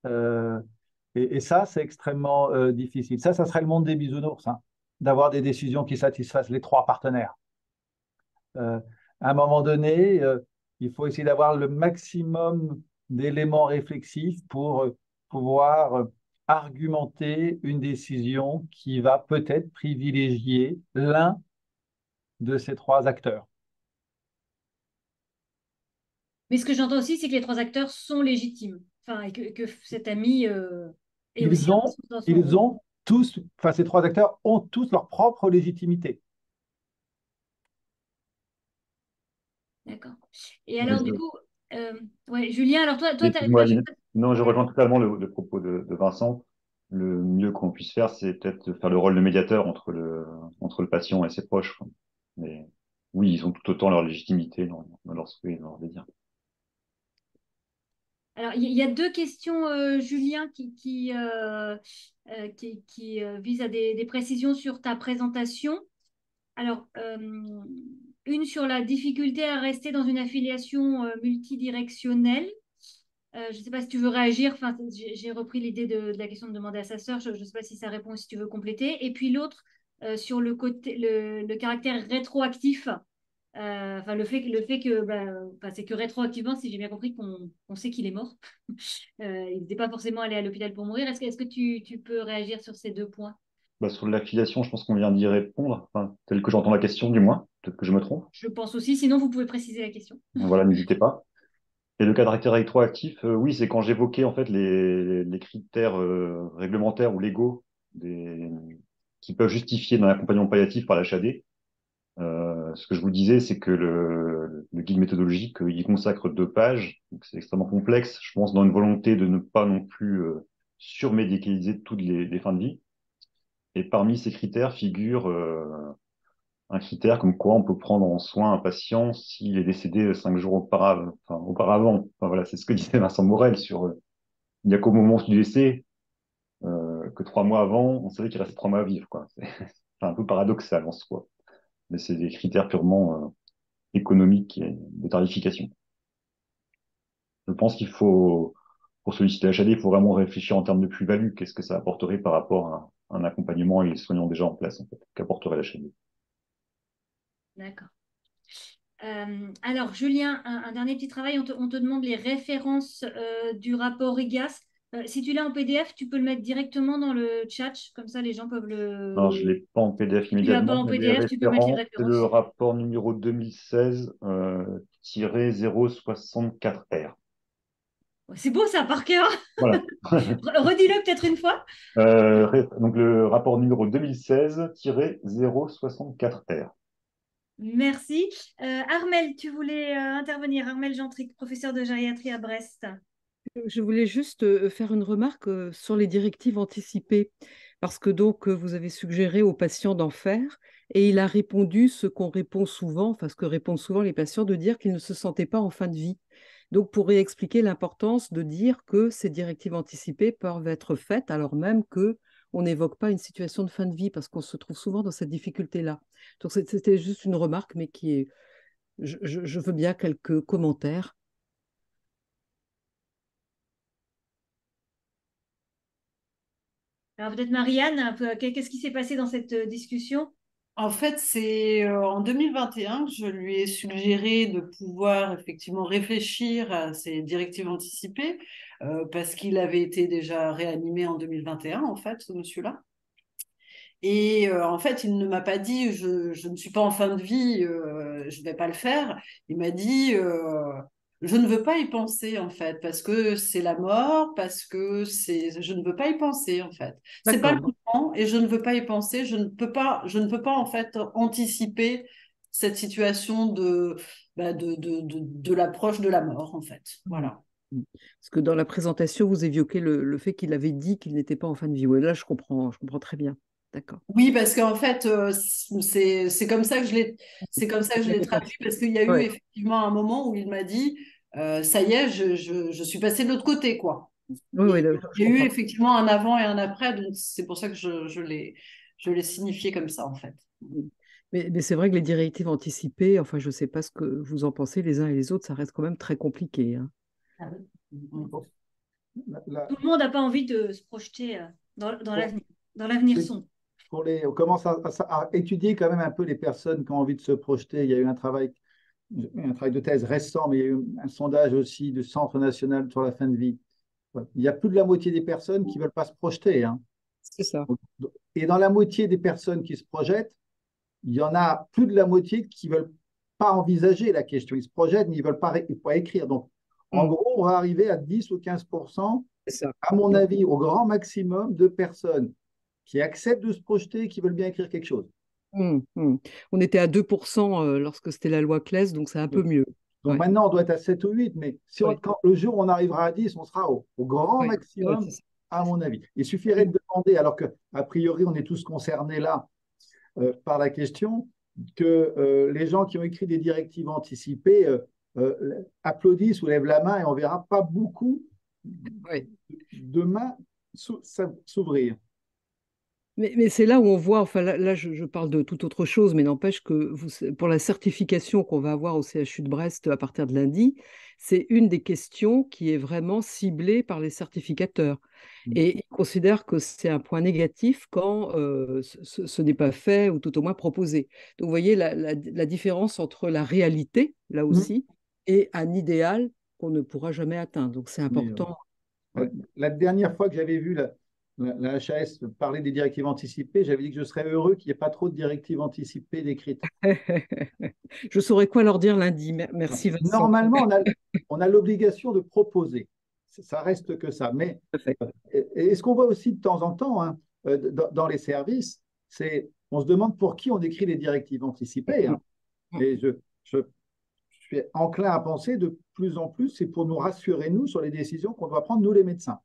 Euh, et ça, c'est extrêmement difficile. Ça serait le monde des bisounours, hein, d'avoir des décisions qui satisfassent les trois partenaires. À un moment donné, il faut essayer d'avoir le maximum d'éléments réflexifs pour pouvoir argumenter une décision qui va peut-être privilégier l'un de ces trois acteurs.
Mais ce que j'entends aussi, c'est que les trois acteurs sont légitimes. Enfin, et que cet ami est aussi
Ils ont,
dans son
ils
rôle.
ont tous, enfin ces trois acteurs ont tous leur propre légitimité.
D'accord. Et
Mais
alors, du coup, ouais, Julien, alors toi,
excuse-moi, Aline. Non, je rejoins totalement le propos de Vincent. Le mieux qu'on puisse faire, c'est peut-être de faire le rôle de médiateur entre le patient et ses proches, quoi. Mais oui, ils ont tout autant leur légitimité dans leurs souhaits et dans leurs désirs.
alors, il y a deux questions, Julien, qui visent à des précisions sur ta présentation. Alors, une sur la difficulté à rester dans une affiliation multidirectionnelle. Je ne sais pas si tu veux réagir. Enfin, j'ai repris l'idée de la question de demander à sa sœur. Je ne sais pas si ça répond, si tu veux compléter. Et puis l'autre, sur le côté, le caractère rétroactif. Enfin, le fait que, enfin, c'est que rétroactivement, si j'ai bien compris, qu'on sait qu'il est mort. Il n'était pas forcément allé à l'hôpital pour mourir. Est-ce que tu peux réagir sur ces deux points?
Bah, sur l'affiliation, je pense qu'on vient d'y répondre, enfin, tel que j'entends la question, du moins. Peut-être que je me trompe.
Je pense aussi. Sinon, vous pouvez préciser la question.
Voilà, n'hésitez pas. Et le caractère rétroactif, oui, c'est quand j'évoquais en fait les critères réglementaires ou légaux qui peuvent justifier d'un accompagnement palliatif par l'HAD. Ce que je vous disais, c'est que le guide méthodologique, il consacre 2 pages, donc c'est extrêmement complexe. Je pense dans une volonté de ne pas non plus surmédicaliser toutes les fins de vie. Et parmi ces critères figure un critère comme quoi on peut prendre en soin un patient s'il est décédé 5 jours auparavant. Enfin, voilà, c'est ce que disait Vincent Morel sur il n'y a qu'au moment du décès que 3 mois avant, on savait qu'il restait 3 mois à vivre, quoi. C'est un peu paradoxal en soi, mais c'est des critères purement économiques et de tarification. Je pense qu'il faut, pour solliciter l'HAD, il faut vraiment réfléchir en termes de plus-value. Qu'est-ce que ça apporterait par rapport à un accompagnement et les soignants déjà en place, en fait, qu'apporterait l'HAD.
D'accord. Alors, Julien, un dernier petit travail. On te demande les références du rapport IGAS. Si tu l'as en PDF, tu peux le mettre directement dans le chat. Comme ça, les gens peuvent
Non, je
le.
l'ai pas en PDF
Si tu l'as pas
immédiatement,
en
mais les
PDF, tu peux mettre les
références, c'est le
références.
rapport numéro 2016 064R.
C'est beau ça, par cœur.
Voilà.
Redis-le peut-être une fois.
Donc le rapport numéro 2016-064R.
Merci. Armel, tu voulais intervenir. Armel Gentric, professeur de gériatrie à Brest.
Je voulais juste faire une remarque sur les directives anticipées, parce que donc vous avez suggéré aux patients d'en faire, et il a répondu ce qu'on répond souvent, enfin ce que répondent souvent les patients, de dire qu'ils ne se sentaient pas en fin de vie. Donc pour expliquer l'importance de dire que ces directives anticipées peuvent être faites alors même que on n'évoque pas une situation de fin de vie, parce qu'on se trouve souvent dans cette difficulté-là. Donc c'était juste une remarque, mais qui est, je veux bien quelques commentaires.
Alors peut-être Marianne, qu'est-ce qui s'est passé dans cette discussion?
En fait, c'est en 2021 que je lui ai suggéré de pouvoir effectivement réfléchir à ces directives anticipées, parce qu'il avait été déjà réanimé en 2021, en fait, ce monsieur-là. Et en fait, il ne m'a pas dit je ne suis pas en fin de vie, je ne vais pas le faire. Il m'a dit je ne veux pas y penser en fait, parce que c'est la mort, parce que je ne veux pas y penser en fait. C'est pas le
D'accord.
moment et je ne veux pas y penser. Je ne peux pas en fait anticiper cette situation de l'approche de la mort en fait. Voilà.
Parce que dans la présentation, vous évoquez le fait qu'il avait dit qu'il n'était pas en fin de vie. Ouais, là, je comprends très bien. D'accord.
Oui, parce qu'en fait, c'est comme ça que je l'ai traduit, parce qu'il y a eu
Ouais.
effectivement un moment où il m'a dit, ça y est, je suis passé de l'autre côté, quoi.
Oui, oui,
Et
là,
il
je
y a eu
comprends.
effectivement un avant et un après, donc c'est pour ça que je l'ai signifié comme ça, en fait.
Mais c'est vrai que les directives anticipées, enfin, je ne sais pas ce que vous en pensez les uns et les autres, ça reste quand même très compliqué, hein.
Ah oui.
Tout le monde n'a pas envie de se projeter dans
Bon,
l'avenir, dans l'avenir sombre.
on commence à étudier quand même un peu les personnes qui ont envie de se projeter. Il y a eu un travail de thèse récent, mais il y a eu un sondage aussi du Centre national sur la fin de vie. Ouais. Il y a plus de la moitié des personnes qui ne veulent pas se projeter, hein.
C'est ça.
Et dans la moitié des personnes qui se projettent, il y en a plus de la moitié qui ne veulent pas envisager la question. Ils se projettent, mais ils ne veulent pas écrire. Donc, en gros, on va arriver à 10 ou 15%,
C'est ça.
à mon avis, au grand maximum de personnes qui acceptent de se projeter et qui veulent bien écrire quelque chose.
On était à 2% lorsque c'était la loi Claes, donc c'est un peu mieux.
Donc
Ouais.
maintenant, on doit être à 7 ou 8, mais
Ouais.
quand le jour où on arrivera à 10, on sera au grand
Ouais. Ouais,
maximum,
c'est ça.
à mon avis. Il suffirait de demander, alors qu'a priori, on est tous concernés là par la question, que les gens qui ont écrit des directives anticipées applaudissent ou lèvent la main et on verra pas beaucoup
Ouais.
de mains s'ouvrir.
Mais c'est là où on voit, enfin là, je parle de toute autre chose, mais n'empêche que pour la certification qu'on va avoir au CHU de Brest à partir de lundi, c'est une des questions qui est vraiment ciblée par les certificateurs. Et ils considèrent que c'est un point négatif quand ce n'est pas fait ou tout au moins proposé. Donc vous voyez la différence entre la réalité, là aussi, et un idéal qu'on ne pourra jamais atteindre. Donc c'est
Mais,
important.
la dernière fois que j'avais vu la HAS parler des directives anticipées, j'avais dit que je serais heureux qu'il n'y ait pas trop de directives anticipées décrites.
Je saurais quoi leur dire lundi. Merci Vincent.
Normalement, on a l'obligation de proposer. Ça reste que ça. Mais et ce qu'on voit aussi de temps en temps, hein, dans les services, on se demande pour qui on écrit les directives anticipées. Hein. Et je suis enclin à penser de plus en plus, c'est pour nous rassurer, nous, sur les décisions qu'on doit prendre, nous, les médecins.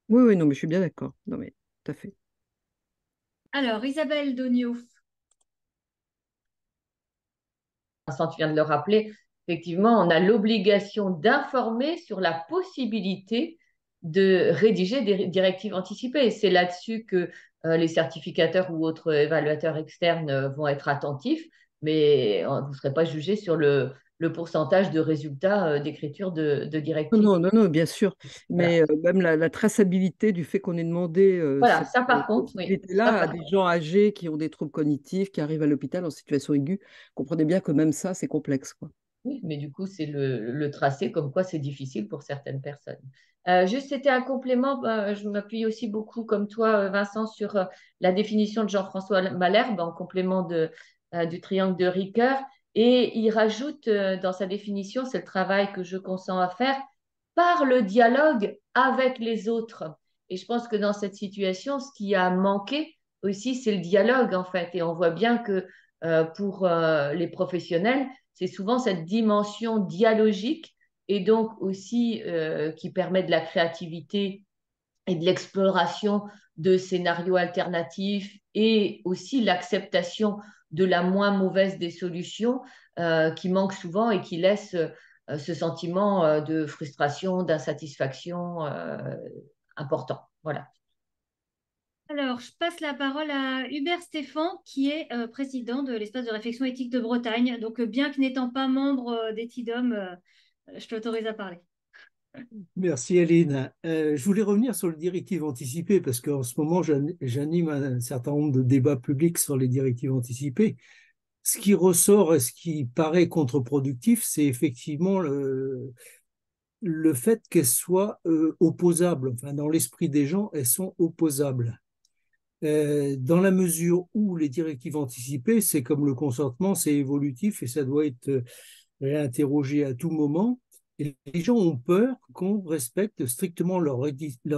Oui, oui, non, mais je suis bien d'accord. Non, mais tout à fait.
Alors, Isabelle Dogno.
Vincent, tu viens de le rappeler, effectivement, on a l'obligation d'informer sur la possibilité de rédiger des directives anticipées. Et c'est là-dessus que les certificateurs ou autres évaluateurs externes vont être attentifs, mais vous ne serez pas jugé sur le pourcentage de résultats d'écriture de directives.
Non, non, non, bien sûr. Mais même la traçabilité du fait qu'on ait demandé
Voilà,
cette
ça par contre, oui.
possibilité-là à des gens âgés qui ont des troubles cognitifs, qui arrivent à l'hôpital en situation aiguë, comprenez bien que même ça, c'est complexe, quoi.
Oui, mais du coup, c'est le tracé, comme quoi c'est difficile pour certaines personnes. Juste, c'était un complément. Je m'appuie aussi beaucoup, comme toi, Vincent, sur la définition de Jean-François Malherbe en complément du triangle de Ricoeur. Et il rajoute dans sa définition, c'est le travail que je consens à faire, par le dialogue avec les autres. Et je pense que dans cette situation, ce qui a manqué aussi, c'est le dialogue, en fait. Et on voit bien que pour les professionnels, c'est souvent cette dimension dialogique et donc aussi qui permet de la créativité et de l'exploration de scénarios alternatifs et aussi l'acceptation de la moins mauvaise des solutions qui manque souvent et qui laisse ce sentiment de frustration, d'insatisfaction important. Voilà.
Alors, je passe la parole à Hubert Stéphan, qui est président de l'espace de réflexion éthique de Bretagne. Donc, bien que n'étant pas membre d'Ethidom, je t'autorise à parler.
Merci Aline. Je voulais revenir sur les directives anticipées parce qu'en ce moment, j'anime un certain nombre de débats publics sur les directives anticipées. Ce qui ressort et ce qui paraît contre-productif, c'est effectivement le fait qu'elles soient opposables. Enfin, dans l'esprit des gens, elles sont opposables. Dans la mesure où les directives anticipées, c'est comme le consentement, c'est évolutif et ça doit être réinterrogé à tout moment. Et les gens ont peur qu'on respecte strictement leurs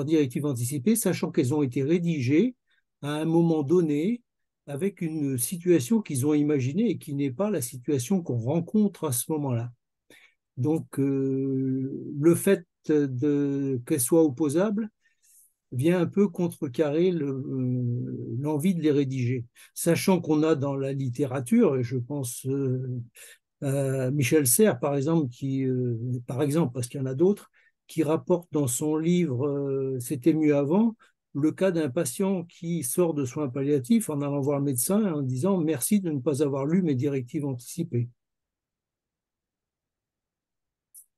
directives anticipées, sachant qu'elles ont été rédigées à un moment donné avec une situation qu'ils ont imaginée et qui n'est pas la situation qu'on rencontre à ce moment-là. Donc, le fait qu'elles soient opposables vient un peu contrecarrer l'envie de les rédiger. Sachant qu'on a dans la littérature, et je pense Michel Serres, par exemple, parce qu'il y en a d'autres, qui rapporte dans son livre C'était mieux avant, le cas d'un patient qui sort de soins palliatifs en allant voir le médecin en disant merci de ne pas avoir lu mes directives anticipées.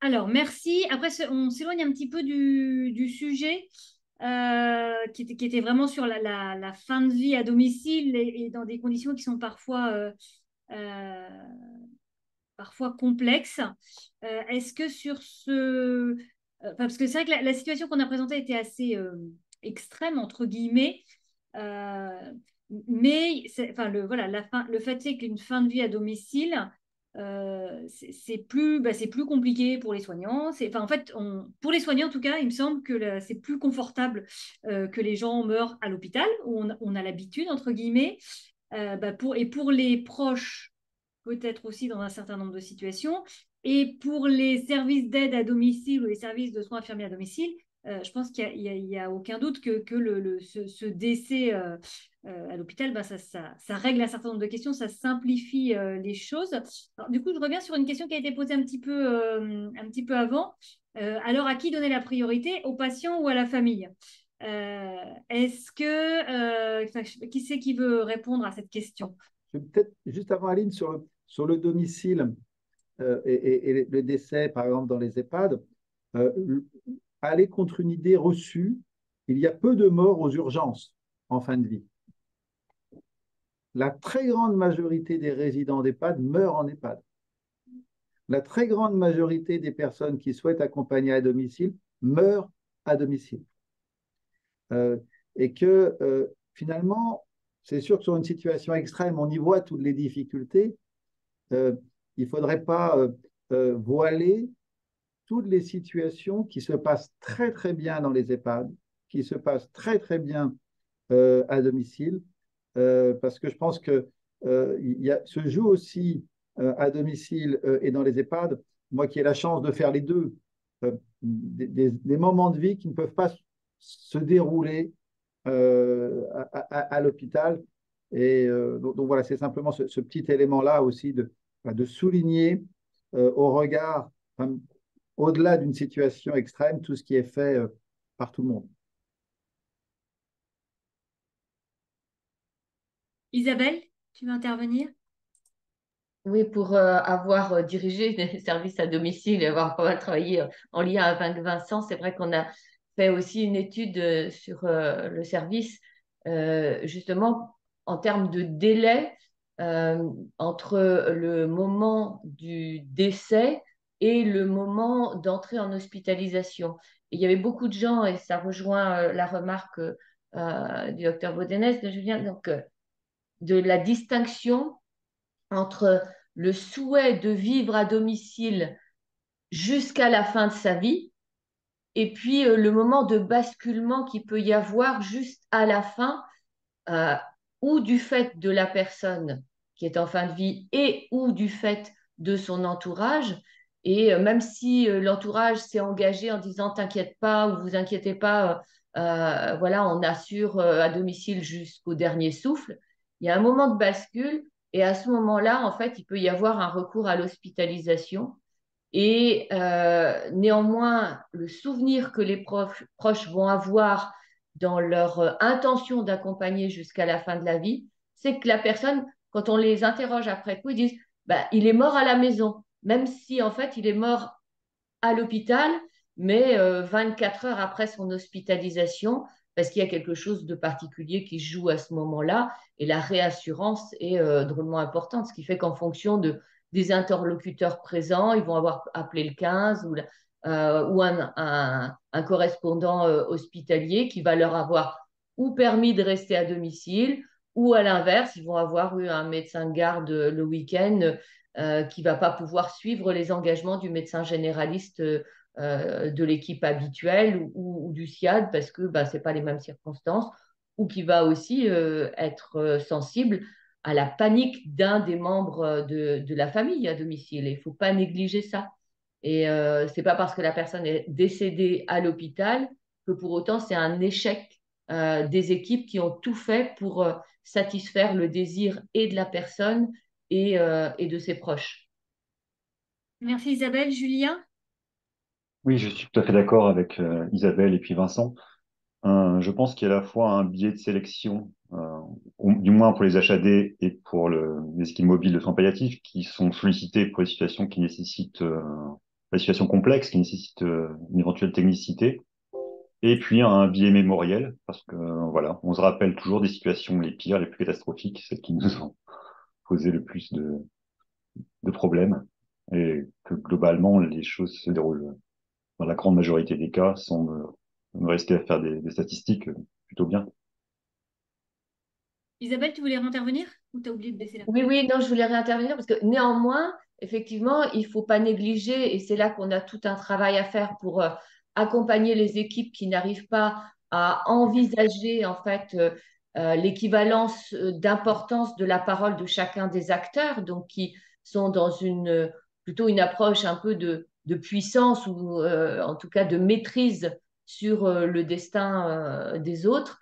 Alors, merci. Après, on s'éloigne un petit peu du sujet qui était vraiment sur la fin de vie à domicile et dans des conditions qui sont parfois complexes. Est-ce que sur parce que c'est vrai que la situation qu'on a présentée était assez extrême, entre guillemets. Mais le fait c'est qu'une fin de vie à domicile, c'est plus compliqué pour les soignants. En fait, pour les soignants, en tout cas, il me semble que c'est plus confortable que les gens meurent à l'hôpital, où on a l'habitude, entre guillemets. Et pour les proches, peut-être aussi dans un certain nombre de situations. Et pour les services d'aide à domicile ou les services de soins infirmiers à domicile, je pense qu'il n'y a aucun doute que ce décès à l'hôpital, ça règle un certain nombre de questions, ça simplifie les choses. Alors, du coup, je reviens sur une question qui a été posée un petit peu avant. Alors, à qui donner la priorité, aux patients ou à la famille? Est-ce que qui c'est qui veut répondre à cette question?
Peut-être juste avant, Aline, sur le domicile et le décès, par exemple, dans les EHPAD, aller contre une idée reçue, il y a peu de morts aux urgences en fin de vie. La très grande majorité des résidents d'EHPAD meurent en EHPAD. La très grande majorité des personnes qui souhaitent accompagner à domicile meurent à domicile. Et que finalement, c'est sûr que sur une situation extrême, on y voit toutes les difficultés. Il ne faudrait pas voiler toutes les situations qui se passent très très bien dans les EHPAD, qui se passent très très bien à domicile, parce que je pense que se joue aussi à domicile et dans les EHPAD, moi qui ai la chance de faire les deux, des moments de vie qui ne peuvent pas se dérouler à l'hôpital. Et donc voilà, c'est simplement ce petit élément-là aussi de souligner au regard, enfin, au-delà d'une situation extrême, tout ce qui est fait par tout le monde.
Isabelle, tu veux intervenir?
Oui, pour avoir dirigé des services à domicile et avoir pas mal travaillé en lien avec Vincent, c'est vrai qu'on a fait aussi une étude sur le service, justement en termes de délai entre le moment du décès et le moment d'entrée en hospitalisation. Et il y avait beaucoup de gens, et ça rejoint la remarque du docteur Baudenès, de Julien, donc de la distinction entre le souhait de vivre à domicile jusqu'à la fin de sa vie et puis le moment de basculement qu'il peut y avoir juste à la fin, euh, ou du fait de la personne qui est en fin de vie et ou du fait de son entourage. Et même si l'entourage s'est engagé en disant t'inquiète pas ou vous inquiétez pas, voilà, on assure à domicile jusqu'au dernier souffle, il y a un moment de bascule et à ce moment-là, en fait, il peut y avoir un recours à l'hospitalisation. Et néanmoins, le souvenir que les proches vont avoir dans leur intention d'accompagner jusqu'à la fin de la vie, c'est que la personne, quand on les interroge après coup, ils disent, bah, il est mort à la maison, même si en fait il est mort à l'hôpital, mais 24 heures après son hospitalisation, parce qu'il y a quelque chose de particulier qui joue à ce moment-là, et la réassurance est drôlement importante, ce qui fait qu'en fonction des interlocuteurs présents, ils vont avoir appelé le 15 ou un correspondant hospitalier qui va leur avoir ou permis de rester à domicile, ou à l'inverse, ils vont avoir eu un médecin de garde le week-end qui ne va pas pouvoir suivre les engagements du médecin généraliste de l'équipe habituelle ou du SIAD parce que bah, ce n'est pas les mêmes circonstances, ou qui va aussi être sensible à la panique d'un des membres de la famille à domicile. Il ne faut pas négliger ça. Et ce n'est pas parce que la personne est décédée à l'hôpital que pour autant c'est un échec des équipes qui ont tout fait pour satisfaire le désir et de la personne et de ses proches.
Merci Isabelle. Julien?
Oui, je suis tout à fait d'accord avec Isabelle et puis Vincent. Je pense qu'il y a à la fois un biais de sélection, du moins pour les HAD et pour les équipes mobiles de soins palliatifs, qui sont sollicités pour les situations qui nécessitent, les situations complexes, qui nécessitent une éventuelle technicité. Et puis un biais mémoriel, parce que voilà, on se rappelle toujours des situations les pires, les plus catastrophiques, celles qui nous ont posé le plus de problèmes, et que globalement les choses se déroulent dans la grande majorité des cas sans me rester à faire des statistiques plutôt bien.
Isabelle, tu voulais intervenir ou tu as oublié de baisser la...
Oui, oui, non, je voulais réintervenir parce que néanmoins, effectivement, il ne faut pas négliger, et c'est là qu'on a tout un travail à faire pour accompagner les équipes qui n'arrivent pas à envisager en fait l'équivalence d'importance de la parole de chacun des acteurs, donc qui sont dans plutôt une approche un peu de puissance ou en tout cas de maîtrise sur le destin des autres,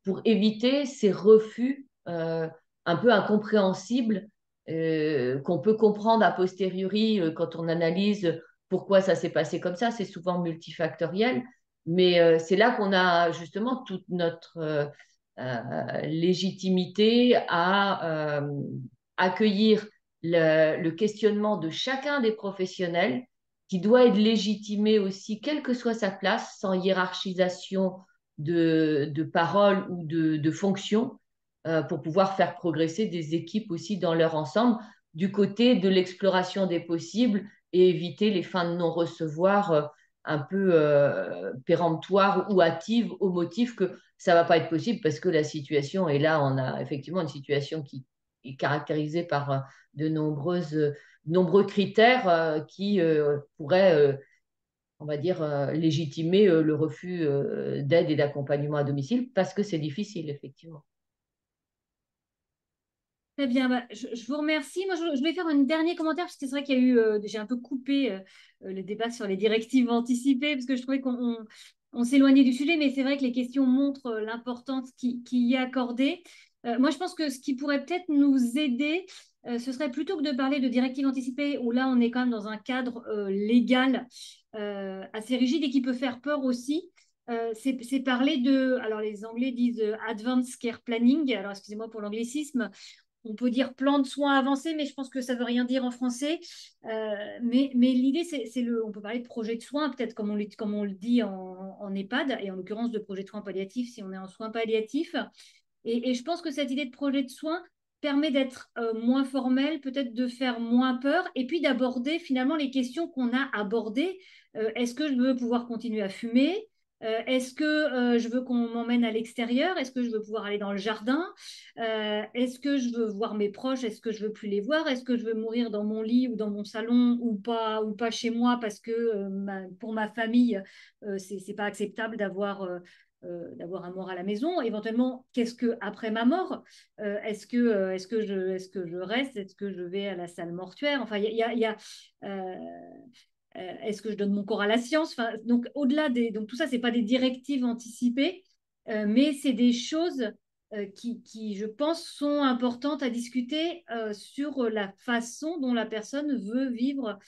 pour éviter ces refus un peu incompréhensibles qu'on peut comprendre a posteriori quand on analyse pourquoi ça s'est passé comme ça. C'est souvent multifactoriel, Mais c'est là qu'on a justement toute notre légitimité à accueillir le questionnement de chacun des professionnels qui doit être légitimé aussi, quelle que soit sa place, sans hiérarchisation de parole ou de fonction, pour pouvoir faire progresser des équipes aussi dans leur ensemble, du côté de l'exploration des possibles et éviter les fins de non-recevoir un peu péremptoires ou hâtives au motif que ça ne va pas être possible parce que la situation est là. On a effectivement une situation qui est caractérisée par de nombreux critères qui pourraient, on va dire, légitimer le refus d'aide et d'accompagnement à domicile parce que c'est difficile, effectivement.
Très bien, bah, je vous remercie. Moi, je vais faire un dernier commentaire parce que c'est vrai qu'il y a eu, j'ai un peu coupé le débat sur les directives anticipées parce que je trouvais qu'on s'éloignait du sujet, mais c'est vrai que les questions montrent l'importance qui y est accordée. Moi, je pense que ce qui pourrait peut-être nous aider, ce serait plutôt que de parler de directives anticipées où là, on est quand même dans un cadre légal assez rigide et qui peut faire peur aussi. C'est parler de, alors les Anglais disent Advanced Care Planning, alors excusez-moi pour l'anglicisme, on peut dire plan de soins avancé, mais je pense que ça ne veut rien dire en français. Mais l'idée, on peut parler de projet de soins, peut-être comme on le dit en EHPAD, et en l'occurrence de projet de soins palliatifs si on est en soins palliatifs. Et je pense que cette idée de projet de soins permet d'être moins formel, peut-être de faire moins peur, et puis d'aborder finalement les questions qu'on a abordées. Est-ce que je veux pouvoir continuer à fumer? Est-ce que je veux qu'on m'emmène à l'extérieur? Est-ce que je veux pouvoir aller dans le jardin? Est-ce que je veux voir mes proches? Est-ce que je veux plus les voir? Est-ce que je veux mourir dans mon lit ou dans mon salon ou pas chez moi parce que pour ma famille, c'est pas acceptable d'avoir un mort à la maison. Éventuellement, qu'est-ce que après ma mort? Est-ce que je reste? Est-ce que je vais à la salle mortuaire? Enfin, il y a est-ce que je donne mon corps à la science? Enfin, donc, donc tout ça, c'est pas des directives anticipées, mais c'est des choses qui, je pense, sont importantes à discuter sur la façon dont la personne veut vivre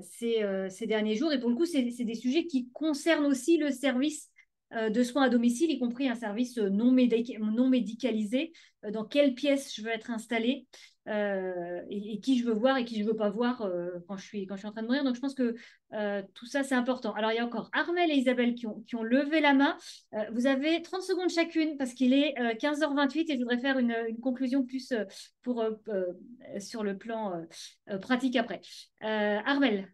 ces derniers jours. Et pour le coup, c'est des sujets qui concernent aussi le service de soins à domicile, y compris un service non médicalisé, dans quelle pièce je veux être installée et qui je veux voir et qui je ne veux pas voir quand je suis en train de mourir. Donc, je pense que tout ça, c'est important. Alors, il y a encore Armel et Isabelle qui ont levé la main. Vous avez 30 secondes chacune parce qu'il est 15h28 et je voudrais faire une conclusion plus sur le plan pratique après. Armel.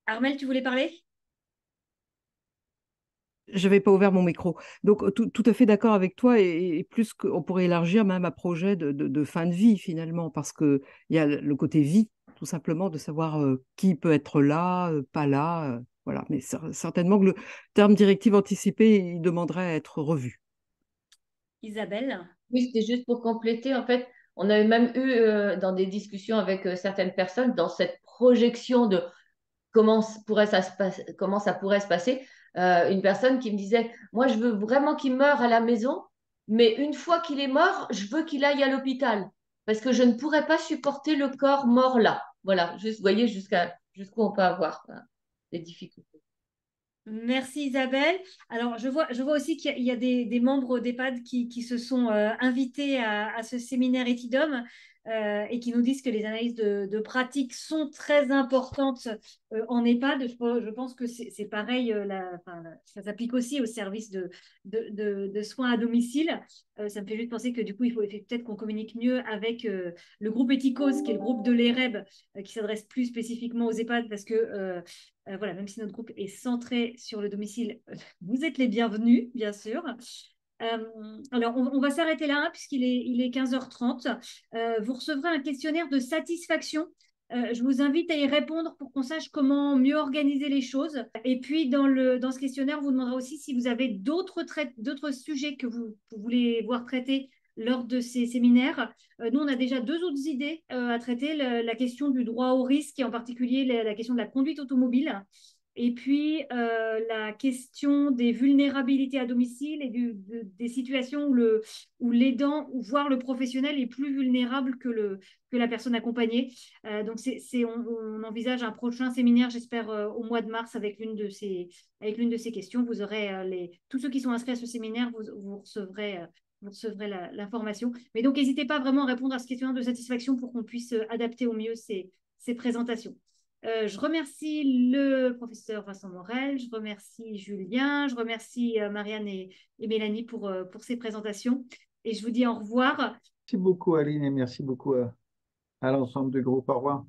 Armel, tu voulais parler?
Je n'avais pas ouvert mon micro. Donc, tout à fait d'accord avec toi et plus qu'on pourrait élargir même à projet de fin de vie finalement, parce qu'il y a le côté vie, tout simplement, de savoir qui peut être là, pas là. Voilà. Mais certainement que le terme directive anticipée, il demanderait à être revu.
Isabelle.
Oui, c'était juste pour compléter. En fait, on a même eu dans des discussions avec certaines personnes dans cette projection de comment ça pourrait se passer. Une personne qui me disait, moi, je veux vraiment qu'il meure à la maison, mais une fois qu'il est mort, je veux qu'il aille à l'hôpital parce que je ne pourrais pas supporter le corps mort là. Voilà, juste, vous voyez jusqu'où on peut avoir des difficultés.
Merci Isabelle. Alors, je vois aussi qu'il y a des membres d'EHPAD qui se sont invités à ce séminaire Étidom et qui nous disent que les analyses de pratique sont très importantes en EHPAD. Je pense que c'est pareil, ça s'applique aussi au service de soins à domicile. Ça me fait juste penser que du coup, il faut peut-être qu'on communique mieux avec le groupe Ethicos, qui est le groupe de l'EREB, qui s'adresse plus spécifiquement aux EHPAD parce que voilà, même si notre groupe est centré sur le domicile, vous êtes les bienvenus, bien sûr. Alors, on va s'arrêter là, puisqu'il est 15h30. Vous recevrez un questionnaire de satisfaction. Je vous invite à y répondre pour qu'on sache comment mieux organiser les choses. Et puis, dans ce questionnaire, on vous demandera aussi si vous avez d'autres sujets que vous voulez voir traités lors de ces séminaires. Nous, on a déjà 2 autres idées à traiter, la question du droit au risque et en particulier la question de la conduite automobile. Et puis, la question des vulnérabilités à domicile et des situations où l'aidant, ou voire le professionnel, est plus vulnérable que la personne accompagnée. Donc, on envisage un prochain séminaire, j'espère, au mois de mars, avec l'une de ces questions. Vous aurez tous ceux qui sont inscrits à ce séminaire, vous recevrez l'information. Mais donc, n'hésitez pas vraiment à répondre à ce questionnaire de satisfaction pour qu'on puisse adapter au mieux ces présentations. Je remercie le professeur Vincent Morel, je remercie Julien, je remercie Marianne et Mélanie pour ces présentations. Et je vous dis au revoir.
Merci beaucoup, Aline, et merci beaucoup à l'ensemble du groupe. Au revoir.